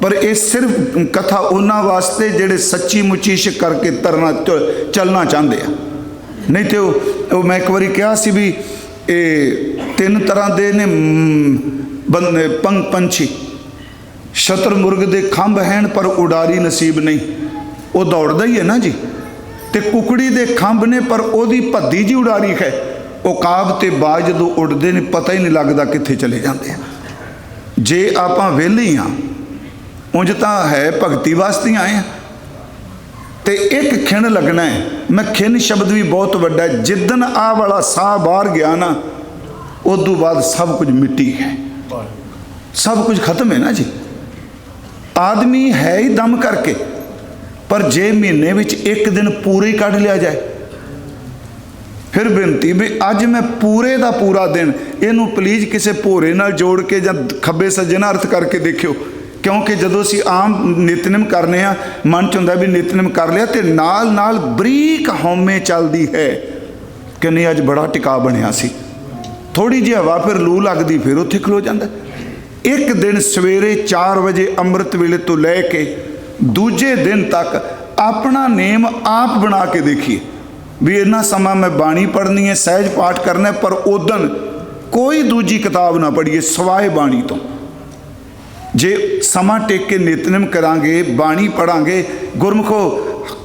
ਪਰ ਇਹ ਸਿਰਫ ਕਥਾ ਉਹਨਾਂ ਵਾਸਤੇ ਜਿਹੜੇ ਸੱਚੀ ਮੁੱਚੀ ਇਸ਼ਕ ਕਰਕੇ ਚੱਲਣਾ ਚਾਹੁੰਦੇ ਆ। ਨਹੀਂ ਤੇ ਉਹ ਮੈਂ ਇੱਕ ਵਾਰੀ ਕਿਹਾ ਸੀ ਵੀ ਇਹ 3 ਤਰ੍ਹਾਂ ਦੇ ਨੇ ਪੰਛੀ। ਸ਼ਤਰ ਮੁਰਗ ਦੇ ਖੰਭ ਹੈਣ ਪਰ ਉਡਾਰੀ ਨਸੀਬ ਨਹੀਂ, ਉਹ ਦੌੜਦਾ ਹੀ ਹੈ ਨਾ ਜੀ। ਤੇ ਕੁਕੜੀ ਦੇ ਖੰਭ ਨੇ ਪਰ ਉਹਦੀ ਭੱਦੀ ਜੀ ਉਡਾਰੀ ਹੈ। ਉਕਾਬ ਤੇ ਬਾਜ ਜਦੋਂ ਉੱਡਦੇ ਨੇ ਪਤਾ ਹੀ ਨਹੀਂ ਲੱਗਦਾ ਕਿੱਥੇ ਚਲੇ ਜਾਂਦੇ ਆ। ਜੇ ਆਪਾਂ ਵਿਹਲੇ ਹਾਂ, ਉਂਝ ਤਾਂ ਹੈ ਭਗਤੀ ਵਾਸਤੇ ਆਏ ਆ, ਤੇ ਇੱਕ ਖਿਣ ਲੱਗਣਾ ਹੈ। ਮੈਂ ਖਿਣ ਸ਼ਬਦ ਵੀ ਬਹੁਤ ਵੱਡਾ, ਜਿੱਦਣ ਆਹ ਵਾਲਾ ਸਾਹ ਬਾਹਰ ਗਿਆ ਨਾ ਉਦੋਂ ਬਾਅਦ ਸਭ ਕੁਝ ਮਿੱਟੀ ਹੈ, ਸਭ ਕੁਝ ਖਤਮ ਹੈ ਨਾ ਜੀ। ਆਦਮੀ ਹੈ ਹੀ ਦਮ ਕਰਕੇ, ਪਰ ਜੇ ਮਹੀਨੇ ਵਿੱਚ ਇੱਕ ਦਿਨ ਪੂਰੇ ਹੀ ਕੱਢ ਲਿਆ ਜਾਏ, ਫਿਰ ਬੇਨਤੀ ਵੀ ਅੱਜ ਮੈਂ ਪੂਰੇ ਦਾ ਪੂਰਾ ਦਿਨ, ਇਹਨੂੰ ਪਲੀਜ਼ ਕਿਸੇ ਭੋਰੇ ਨਾਲ ਜੋੜ ਕੇ ਜਾਂ ਖੱਬੇ ਸੱਜੇ ਨਾਲ ਅਰਥ ਕਰਕੇ ਦੇਖਿਓ। ਕਿਉਂਕਿ ਜਦੋਂ ਅਸੀਂ ਆਮ ਨਿਤਨੇਮ ਕਰਨੇ ਆ, ਮਨ 'ਚ ਹੁੰਦਾ ਵੀ ਨਿਤਨੇਮ ਕਰ ਲਿਆ, ਤੇ ਨਾਲ ਨਾਲ ਬਰੀਕ ਹਉਮੈ ਚੱਲਦੀ ਹੈ ਕਿ ਨਹੀਂ ਅੱਜ ਬੜਾ ਟਿਕਾ ਬਣਿਆ ਸੀ। ਥੋੜੀ ਜਿਹੀ ਹਵਾ ਫਿਰ ਲੂ ਲੱਗਦੀ, ਫਿਰ ਉੱਥੇ ਖਲੋ ਜਾਂਦਾ। ਇੱਕ ਦਿਨ ਸਵੇਰੇ 4 ਵਜੇ ਅੰਮ੍ਰਿਤ ਵੇਲੇ ਤੋਂ ਲੈ ਕੇ ਦੂਜੇ ਦਿਨ ਤੱਕ ਆਪਣਾ ਨੇਮ ਆਪ ਬਣਾ ਕੇ ਦੇਖੀਏ ਵੀ ਇੰਨਾ ਸਮਾਂ ਮੈਂ ਬਾਣੀ ਪੜ੍ਹਨੀ ਹੈ, ਸਹਿਜ ਪਾਠ ਕਰਨਾ, ਪਰ ਉਦਣ ਕੋਈ ਦੂਜੀ ਕਿਤਾਬ ਨਾ ਪੜ੍ਹੀਏ ਸਿਵਾਏ ਬਾਣੀ ਤੋਂ। ਜੇ ਸਮਾਂ ਟੇਕ ਕੇ ਨਿਤਨੇਮ ਕਰਾਂਗੇ, ਬਾਣੀ ਪੜਾਂਗੇ, ਗੁਰਮੁਖੋ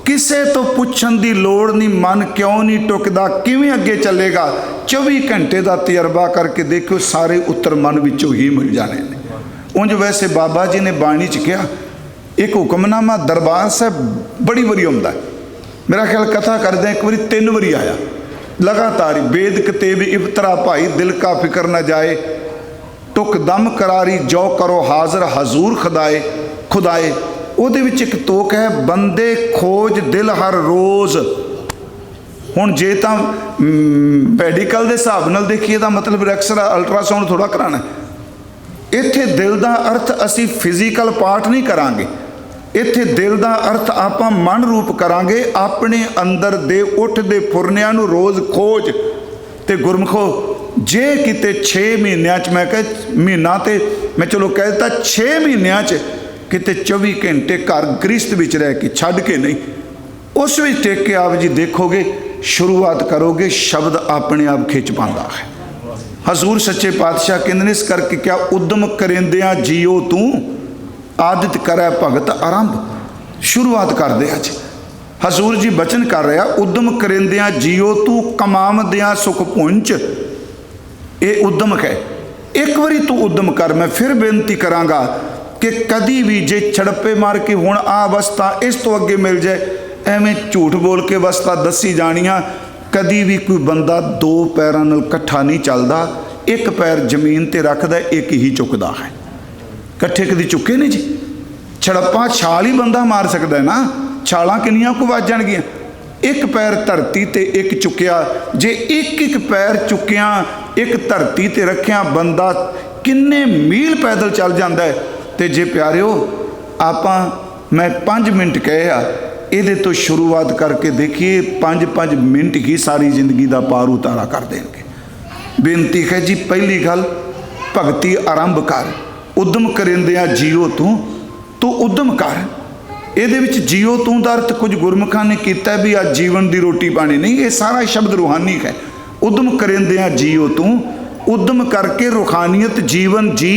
ਕਿਸੇ ਤੋਂ ਪੁੱਛਣ ਦੀ ਲੋੜ ਨਹੀਂ। ਮਨ ਕਿਉਂ ਨਹੀਂ ਟੁਕਦਾ, ਕਿਵੇਂ ਅੱਗੇ ਚੱਲੇਗਾ? 24 ਘੰਟੇ ਦਾ ਤਜਰਬਾ ਕਰਕੇ ਦੇਖਿਓ, ਸਾਰੇ ਉੱਤਰ ਮਨ ਵਿੱਚੋਂ ਹੀ ਮਿਲ ਜਾਣੇ ਨੇ। ਉਂਝ ਵੈਸੇ ਬਾਬਾ ਜੀ ਨੇ ਬਾਣੀ 'ਚ ਕਿਹਾ, ਇੱਕ ਹੁਕਮਨਾਮਾ ਦਰਬਾਰ ਸਾਹਿਬ ਬੜੀ ਵਾਰੀ ਆਉਂਦਾ। ਮੇਰਾ ਖਿਆਲ ਕਥਾ ਕਰਦੇ ਇੱਕ ਵਾਰੀ 3 ਵਾਰੀ ਆਇਆ ਲਗਾਤਾਰ ਹੀ। ਬੇਦ ਕਤੇਬ ਇਫਤਰਾ ਭਾਈ ਦਿਲ ਕਾ ਫਿਕਰ ਨਾ ਜਾਏ, ਟੁਕ ਦਮ ਕਰਾਰੀ ਜੋ ਕਰੋ ਹਾਜ਼ਰ ਹਜ਼ੂਰ ਖੁਦਾਏ। ਉਹਦੇ ਵਿੱਚ ਇੱਕ ਤੋਕ ਹੈ, ਬੰਦੇ ਖੋਜ ਦਿਲ ਹਰ ਰੋਜ਼। ਹੁਣ ਜੇ ਤਾਂ ਮੈਡੀਕਲ ਦੇ ਹਿਸਾਬ ਨਾਲ ਦੇਖੀਏ ਤਾਂ ਮਤਲਬ ਐਕਸਰਾ ਅਲਟਰਾਸਾਊਂਡ ਥੋੜਾ ਕਰਾਣਾ। ਇੱਥੇ ਦਿਲ ਦਾ ਅਰਥ ਅਸੀਂ ਫਿਜ਼ੀਕਲ ਪਾਰਟ ਨਹੀਂ ਕਰਾਂਗੇ, ਇੱਥੇ ਦਿਲ ਦਾ ਅਰਥ ਆਪਾਂ ਮਨ ਰੂਪ ਕਰਾਂਗੇ। ਆਪਣੇ ਅੰਦਰ ਦੇ ਉੱਠਦੇ ਫੁਰਨਿਆਂ ਨੂੰ ਰੋਜ਼ ਖੋਜ। ਤੇ ਗੁਰਮੁਖੋ ਜੇ ਕਿਤੇ 6 ਮਹੀਨਿਆਂ 'ਚ, ਮੈਂ ਕਿਹਾ ਮਹੀਨਾ ਤੇ ਮੈਂ ਚਲੋ ਕਹਿ ਦਿੱਤਾ, 6 ਮਹੀਨਿਆਂ 'ਚ ਕਿਤੇ 24 ਘੰਟੇ ਘਰ ਗ੍ਰਸਤ ਵਿੱਚ ਰਹਿ ਕੇ ਛੱਡ ਕੇ ਨਹੀਂ, ਉਸ ਵਿੱਚ ਟੇਕ ਕੇ ਆਪ ਜੀ ਦੇਖੋਗੇ, ਸ਼ੁਰੂਆਤ ਕਰੋਗੇ, ਸ਼ਬਦ ਆਪਣੇ ਆਪ ਖਿੱਚ ਪਾਉਂਦਾ ਹੈ। ਹਜ਼ੂਰ ਸੱਚੇ ਪਾਤਸ਼ਾਹ ਕਹਿੰਦੇ ਨੇ, ਇਸ ਕਰਕੇ ਕਿਆ ਉਦਮ ਕਰੇਂਦਿਆਂ ਜੀਓ ਤੂੰ, ਆਦਿਤ ਕਰੈ ਭਗਤ ਆਰੰਭ। ਸ਼ੁਰੂਆਤ ਕਰਦੇ ਅੱਜ ਹਜ਼ੂਰ ਜੀ ਬਚਨ ਕਰ ਰਿਹਾ, ਉਦਮ ਕਰੇਂਦਿਆਂ ਜੀਓ ਤੂੰ, ਕਮਾਵਦਿਆਂ ਸੁਖ ਪੁੰਚ। ਇਹ ਉਦਮ ਹੈ। ਇੱਕ ਵਾਰੀ ਤੂੰ ਉਦਮ ਕਰ। ਮੈਂ ਫਿਰ ਬੇਨਤੀ ਕਰਾਂਗਾ ਕਿ ਕਦੀ ਵੀ ਜੇ ਛੜਪੇ ਮਾਰ ਕੇ ਹੁਣ ਆ ਅਵਸਥਾ ਇਸ ਤੋਂ ਅੱਗੇ ਮਿਲ ਜਾਏ, ਐਵੇਂ ਝੂਠ ਬੋਲ ਕੇ ਅਵਸਥਾ ਦੱਸੀ ਜਾਣੀਆਂ। ਕਦੀ ਵੀ ਕੋਈ ਬੰਦਾ 2 ਪੈਰਾਂ ਨਾਲ ਇਕੱਠਾ ਨਹੀਂ ਚੱਲਦਾ, ਇੱਕ ਪੈਰ ਜ਼ਮੀਨ ਤੇ ਰੱਖਦਾ, ਇੱਕ ਹੀ ਚੁੱਕਦਾ ਹੈ। ਇਕੱਠੇ ਕਦੀ ਚੁੱਕੇ ਨਹੀਂ ਜੀ। ਛੜੱਪਾ ਛਾਲ ਹੀ ਬੰਦਾ ਮਾਰ ਸਕਦਾ ਨਾ, ਛਾਲਾਂ ਕਿੰਨੀਆਂ ਕੁ ਵੱਜ ਜਾਣਗੀਆਂ। एक पैर धरती ते एक चुकिया, जे एक एक पैर चुकिया एक धरती ते रखिया बंदा किन्ने मील पैदल चल जाता है। तो जे प्यारिओ आपां मैं 5 मिनट कहे आ, ये तो शुरुआत करके देखिए 5-5 मिनट ही सारी जिंदगी का पार उतारा कर देंगे। बेनती है जी, पहली गल भगती आरंभ कर, उद्यम करेंदिया जियो तू उद्यम कर। ये जियो तू का अर्थ कुछ गुरमुखां ने किया भी आ जीवन की रोटी पानी नहीं, ये सारा शब्द रूहानी है। उद्यम करेंदिया जियो तू, उद्यम करके रूहानियत जीवन जी,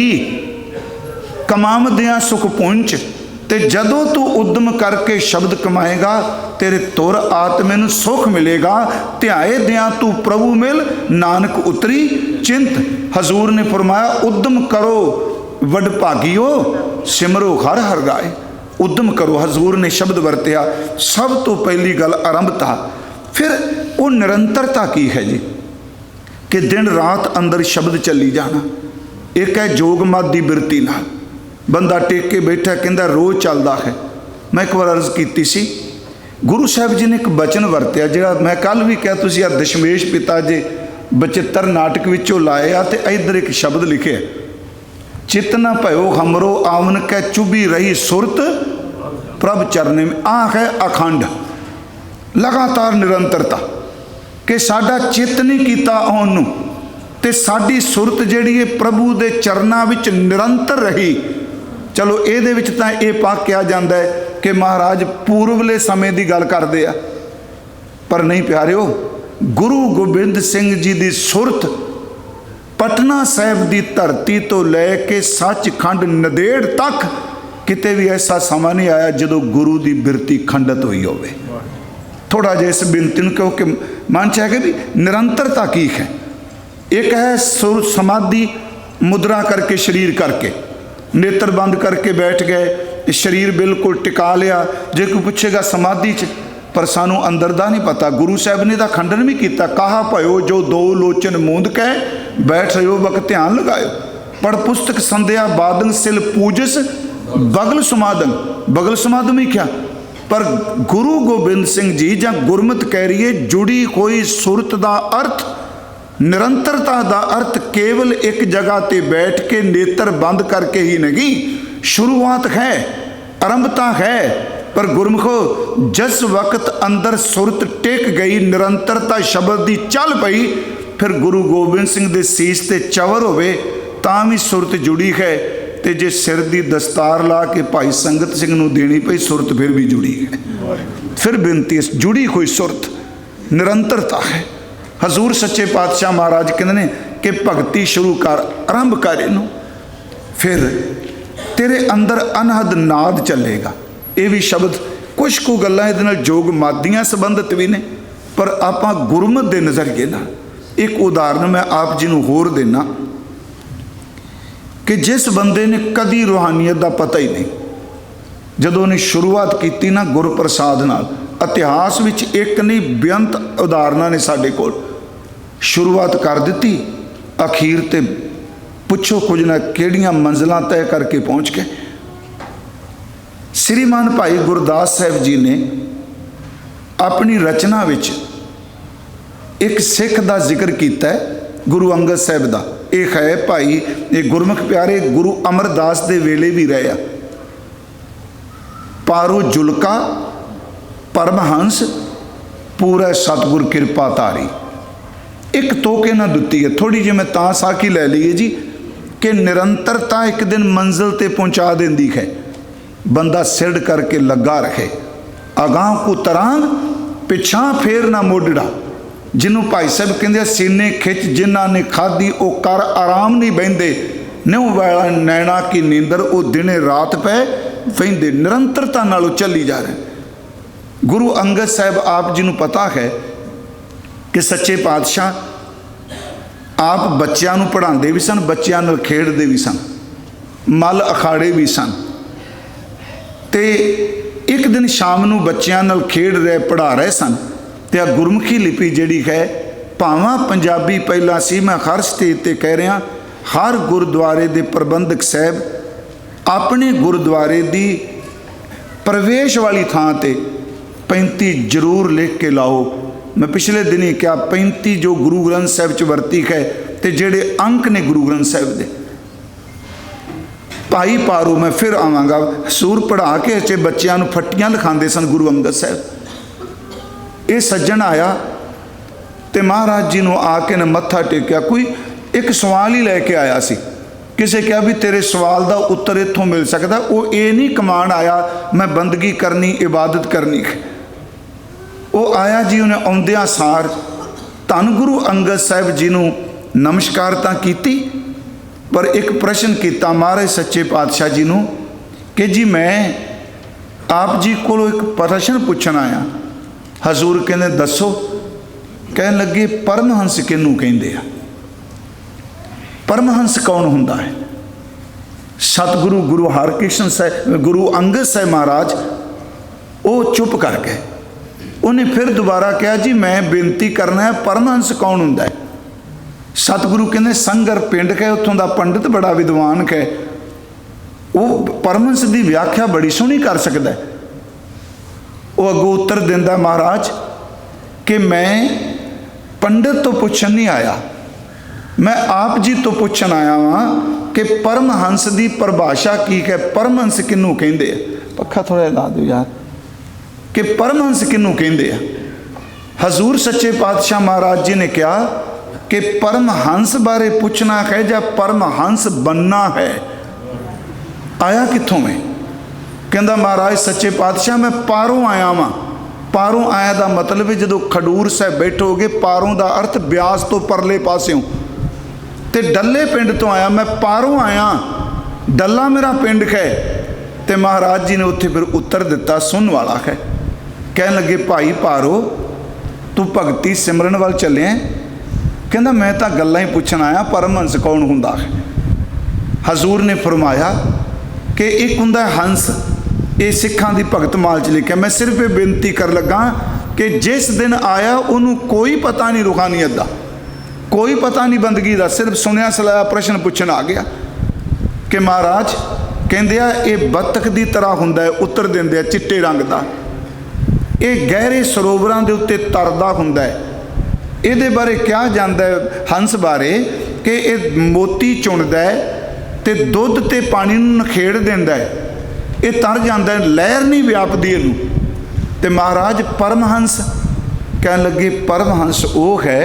कमावदिया सुख पुंच। ते जदों तू उद्यम करके शब्द कमाएगा तेरे तुर आत्मे नूं सुख मिलेगा। ध्याए दिया तू प्रभु मिल, नानक उतरी चिंत। हजूर ने फरमाया उद्यम करो वडभागियो, सिमरो हर हर गाए। उद्यम करो, हजूर ने शब्द वरत्या। सब तो पहली गल आरंभता। फिर वो निरंतरता की है जी, कि दिन रात अंदर शब्द चली जाना। एक है जोग मत की बिरती नाल, बंदा टेक के बैठा कहता रोज़ चलता है। मैं एक बार अर्ज की सी, गुरु साहब जी ने एक बचन वरत्या जिहड़ा मैं कल भी कहा, तुसीं दशमेश पिता जी बचित्र नाटक विचों लाया, तो इधर एक शब्द लिखे, चित न भयो हमरो आवन कै चुभी रही सुरत प्रभ चरने में। आ है अखंड लगातार निरंतरता, कि साडा चित नहीं कीता आउण नूं, ते साडी सुरत जिहड़ी है प्रभु दे चरनां विच निरंतर रही। चलो ये तो ये पा कहा जाता है कि महाराज पूर्वले समय की गल करते आ, पर नहीं प्यारिओ, गुरु गोबिंद सिंह जी की सुरत पटना साहिब की धरती तो लैके सचखंड नदेड़ तक किते भी ऐसा समा नहीं आया जो गुरु की बिरती खंडित हुई हो। थोड़ा जिहा इस बिनती में, क्योंकि मन च है भी निरंतरता की है। एक है सुर समाधि मुद्रा करके शरीर करके नेत्र बंद करके बैठ गए, शरीर बिल्कुल टिका लिया। जे कोई पूछेगा समाधि च, पर सानू अंदर दा नहीं पता। गुरु साहब ने तो खंडन भी किया, कहा भयो जो दो लोचन मूंद कै बैठ रहे हो वक्त ध्यान लगायो। पढ़ पुस्तक संध्या बादन सिल पूजस बगल समादन, बगल समादन ही क्या। पर गुरु गोबिंद सिंह जी ਜਾਂ गुरमत कह रही है जुड़ी कोई सुरत का अर्थ, निरंतरता का अर्थ केवल एक जगह ते बैठ के नेत्र बंद करके ही नहीं, शुरुआत है, आरंभता है। पर गुरमुखो जिस वक्त अंदर सुरत टिक गई, निरंतरता शब्द की चल पई, फिर गुरु गोबिंद सिंह दे सीस ते चवर होवे तां भी सुरत जुड़ी है। ते जे सिर की दस्तार ला के भाई संगत सिंह नूं देनी पई, सुरत फिर भी जुड़ी है। फिर बिनती जुड़ी कोई सुरत निरंतरता है। हजूर सच्चे पातशाह महाराज कहते हैं कि भगती शुरू कर, आरंभ कर इनू, फिर तेरे अंदर अनहद नाद चलेगा। ये भी शब्द कुछ को गल्लां इहदे नाल जोग मादियां संबंधित भी ने, पर आपां गुरमत दे नज़रिए नाल एक उदाहरण मैं आप जी नूं होर देना कि जिस बंदे ने कदी रूहानियत का पता ही नहीं, जदों ने शुरुआत की ना गुरप्रसाद नाल, इतिहास विच एक नहीं बेअंत उदाहरणा ने साडे कोल, शुरुआत कर दी, अखीर ते पुछो कुछ ना किहड़ियां मंजिलां तय करके पहुँच गए। श्रीमान भाई गुरदास साहब जी ने अपनी रचना विच एक सिख का जिक्र किया है, गुरु अंगद साहब का। एक है भाई ये गुरमुख प्यारे गुरु अमरदास के वेले भी रहे, पारो जुलका परमहंस पूरा सतगुर कृपा तारी। एक तोके ना दुती है, थोड़ी जी मैं तां साखी लै लीए जी कि निरंतरता एक दिन मंजिल ते पहुँचा देंदी है। बंदा सिरड करके लगा रहे, अगां को तरांग पिछा फेर ना मोडड़ा। जिन्हों भाई साहब कहते सीने खिच जिन्हों ने खाधी वो कर आराम नहीं बहिंदे, न्यू वाला नैना की नींदर वो दिने रात पै वहिंदे। निरंतरता नाल चली जा रहे। गुरु अंगद साहब आप जी नूं पता है कि सच्चे पातशाह आप बच्चों नूं पढ़ाते भी सन, बच्चों नाल खेडते भी सन, मल अखाड़े भी सन। ते एक दिन शाम नूं बच्चों नाल खेड रहे पढ़ा रहे सन, तो गुरमुखी लिपि जिहड़ी है भावां पंजाबी पहला सी, मैं हर स्टेज पर कह रहा, हर गुरुद्वारे के प्रबंधक साहब अपने गुरुद्वारे की प्रवेश वाली थां ते 35 जरूर लिख के लाओ। मैं पिछले दिन ही क्या 35 जो गुरु ग्रंथ साहिब च वरती है तो जेड़े अंक ने गुरु ग्रंथ साहिब दे। भाई पारो मैं फिर आवांगा, सूर पढ़ा के अच्छे बच्चों को फट्टियां लिखाते सन गुरु अंगद साहब। ये सज्जन आया तो महाराज जी ने आके ने मत्था टेकिया, कोई एक सवाल ही लैके आया सी। किसी कहा भी तेरे सवाल का उत्तर इत्थों मिल सकता, वो ये नहीं कमान आया मैं बंदगी करनी इबादत करनी है। वो आया जी, उन्हें आउंदियां सार धन गुरु अंगद साहिब जी को नमस्कार तो की, पर एक प्रश्न किया महाराज सच्चे पातशाह जी को कि जी मैं आप जी को एक प्रश्न पूछण आया। हजूर कहते दसो। कह लगे परमहंस किनू कहते हैं? परमहंस कौन हुंदा है? सतगुरु गुरु हरकृष्ण साहिब गुरु अंगद साहिब महाराज वो चुप कर गए। उन्हें फिर दोबारा कहा जी मैं बेनती करना है परमहंस कौन हुंदा है? सतगुरु कहते संगर पिंड है, उत्थों का पंडित बड़ा विद्वान है, वो परमहंस की व्याख्या बड़ी सोहनी कर सकता है। वो अगों उत्तर दिंदा महाराज कि मैं पंडित तो पूछन नहीं आया, मैं आप जी तो पूछन आया वहाँ कि परमहंस की परिभाषा की है, परमहंस किनू कहते हैं? पक्खा थोड़ा ला दो यार, कि परमहंस किनू कहते हैं? हजूर सच्चे पातशाह महाराज जी ने कहा कि परमहंस बारे पूछना है या परमहंस बनना है? आया कित्थों में? कहता महाराज सच्चे पातशाह मैं पारों आया वहाँ। पारों आया का मतलब है जो खडूर साहब बैठोगे, पारों का अर्थ ब्यास तो परले पास्यों, ते डल्ले पिंड तो आया, मैं पारों आया, डल्ला मेरा पिंड है। तो महाराज जी ने उत्थे फिर उत्तर दिता सुन वाला है। कह लगे भाई पारो तू भगती सिमरन वाल चले? कहता मैं तो गल्लां ही पूछण आया परमहंस कौन हुंदा है? हजूर ने फरमाया कि एक हुंदा हंस, ये सिखां दी भगत माल च लिखा। मैं सिर्फ ये बेनती कर लगा कि जिस दिन आया उन्होंने कोई पता नहीं रूहानियत का, कोई पता नहीं बंदगी का, सिर्फ सुनिया सलाया प्रश्न पूछण आ गया कि महाराज कहंदे आ ये बत्तख की तरह हुंदा है, उत्तर दिंदे आ चिट्टे रंग का, ये गहरे सरोवरां दे उत्ते तरदा हुंदा है। ये बारे क्या जांदा है हंस बारे कि ये मोती चुनदा है ते दुध ते पानी नूं नखेड़ दिंदा है, ये तर जाता है, लहर नहीं व्यापदी इनू। ते महाराज परमहंस कह लगे परमहंस वो है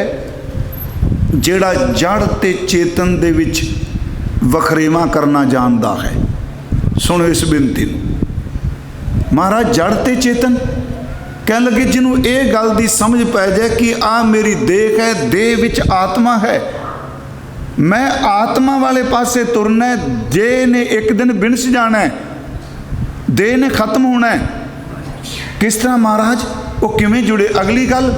जिहड़ा जड़ ते चेतन दे विच वखरेवा करना जानता है। सुनो इस बेनती नूं। महाराज जड़ ते चेतन कह लगे जिन्हों ये गल की समझ पै जाए कि आ मेरी देह है, देह विच आत्मा है, मैं आत्मा वाले पासे तुरना है, देह ने एक दिन बिनस जाना है, देह ने खत्म होना है। किस तरह महाराज वो किवें जुड़े? अगली गल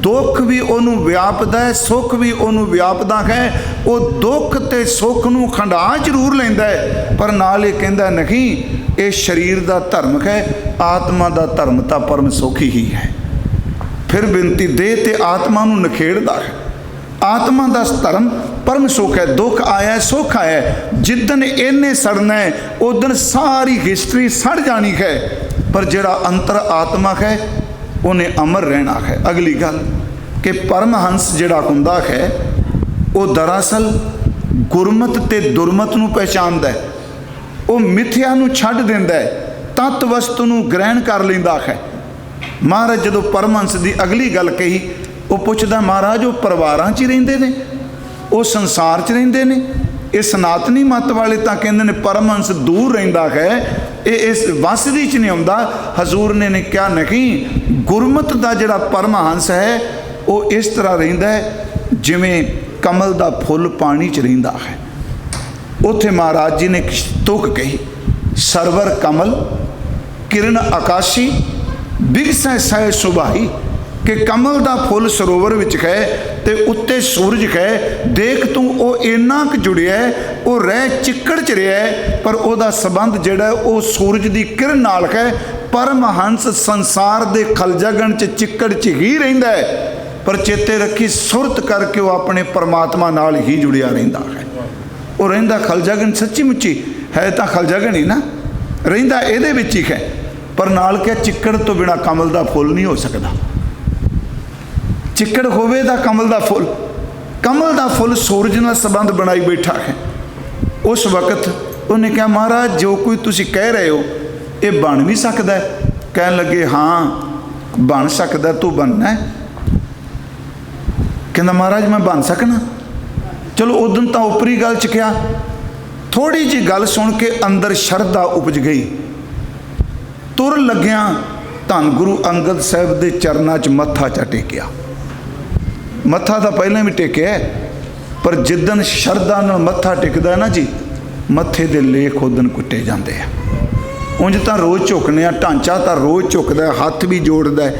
दुख भी उन्हों व्यापदा है, सुख भी उन्हों व्यापदा है। वो दुख ते सुख नूं खंडा जरूर लैंदा है, पर नाल ये कहंदा नहीं ये शरीर का धर्म है, आत्मा का धर्म तो परम सुख ही है। फिर बेनती देह ते आत्मा नूं नखेड़दा है, आत्मा का धर्म परम सुख है। दुख आया है, सुख आया है, जिदन इन्हें सड़ना है उदन सारी हिस्टरी सड़ जानी है, पर जिहड़ा अंतर आत्मा है उन्हें अमर रहना है। अगली गल कि परमहंस जिहड़ा हुंदा है वो दरअसल गुरमत ते दुरमत नूं पहचानदा है, वो मिथ्या नूं छड्ड दिंदा है, तत्त वस्तु नूं ग्रहण कर लैंदा है। महाराज जदों परमहंस की अगली गल कही, वो पुछदा महाराज वो परिवारां च ही रहिंदे ने, वो संसार च रहिंदे ने? ये सनातनी मत वाले तो कहते हैं परमहंस दूर रहिंदा है, ये इस वसदी च नहीं आउंदा। हजूर ने क्या नहीं, गुरमत का जिहड़ा परमहंस है वो इस तरह रहिंदा है जिवें कमल का फुल पानी च रहिंदा है। उत्थे महाराज जी ने तुक कही, सरवर कमल किरण आकाशी बिगसै सह सुभाई, कि कमल का फुल सरोवर विच है ते उत्ते सूरज है, देख तू वो इन्ना क जुड़िया है, वो रह चिक्कड़ च रहा है, पर वह संबंध जिहड़ा वो सूरज की किरण नाल है। परमहंस संसार के खलजागण च चिक्कड़ च ही रहिंदा है, पर चेते रखी सुरत करके वो अपने परमात्मा नाल ही जुड़िया रहिंदा है। वो रहिंदा खलजागण सच्ची मुच्ची है तो खलजागण ही ना, रहिंदा इहदे विच ही है, पर नाल क्या चिक्कड़ तो बिना कमल का फुल नहीं हो सकता। चिक्कड़ होवे दा कमल का फुल, कमल का फुल सूरज नाल संबंध बनाई बैठा है। उस वक्त उन्हें कहा महाराज जो कोई तुसी कह रहे हो ये बन भी सकता है? कह लगे हाँ बन सकता, तू बनना है? कहना महाराज मैं बन सकना। चलो उदन तो उपरी गल च क्या, थोड़ी जी गल सुन के अंदर शरधा उपज गई। तुर लग्या धन गुरु अंगद साहब के चरणों च मत्था चा टेकिया। मत्था तो पहले भी टेकिया पर जिदन शरधा नाल मत्था टेकदा है ना जी, मत्थे दे लेख उदन कुटे जाते हैं। उंज तो रोज़ झुकने, ढांचा तो रोज़ झुकदा है, हथ भी जोड़दा है,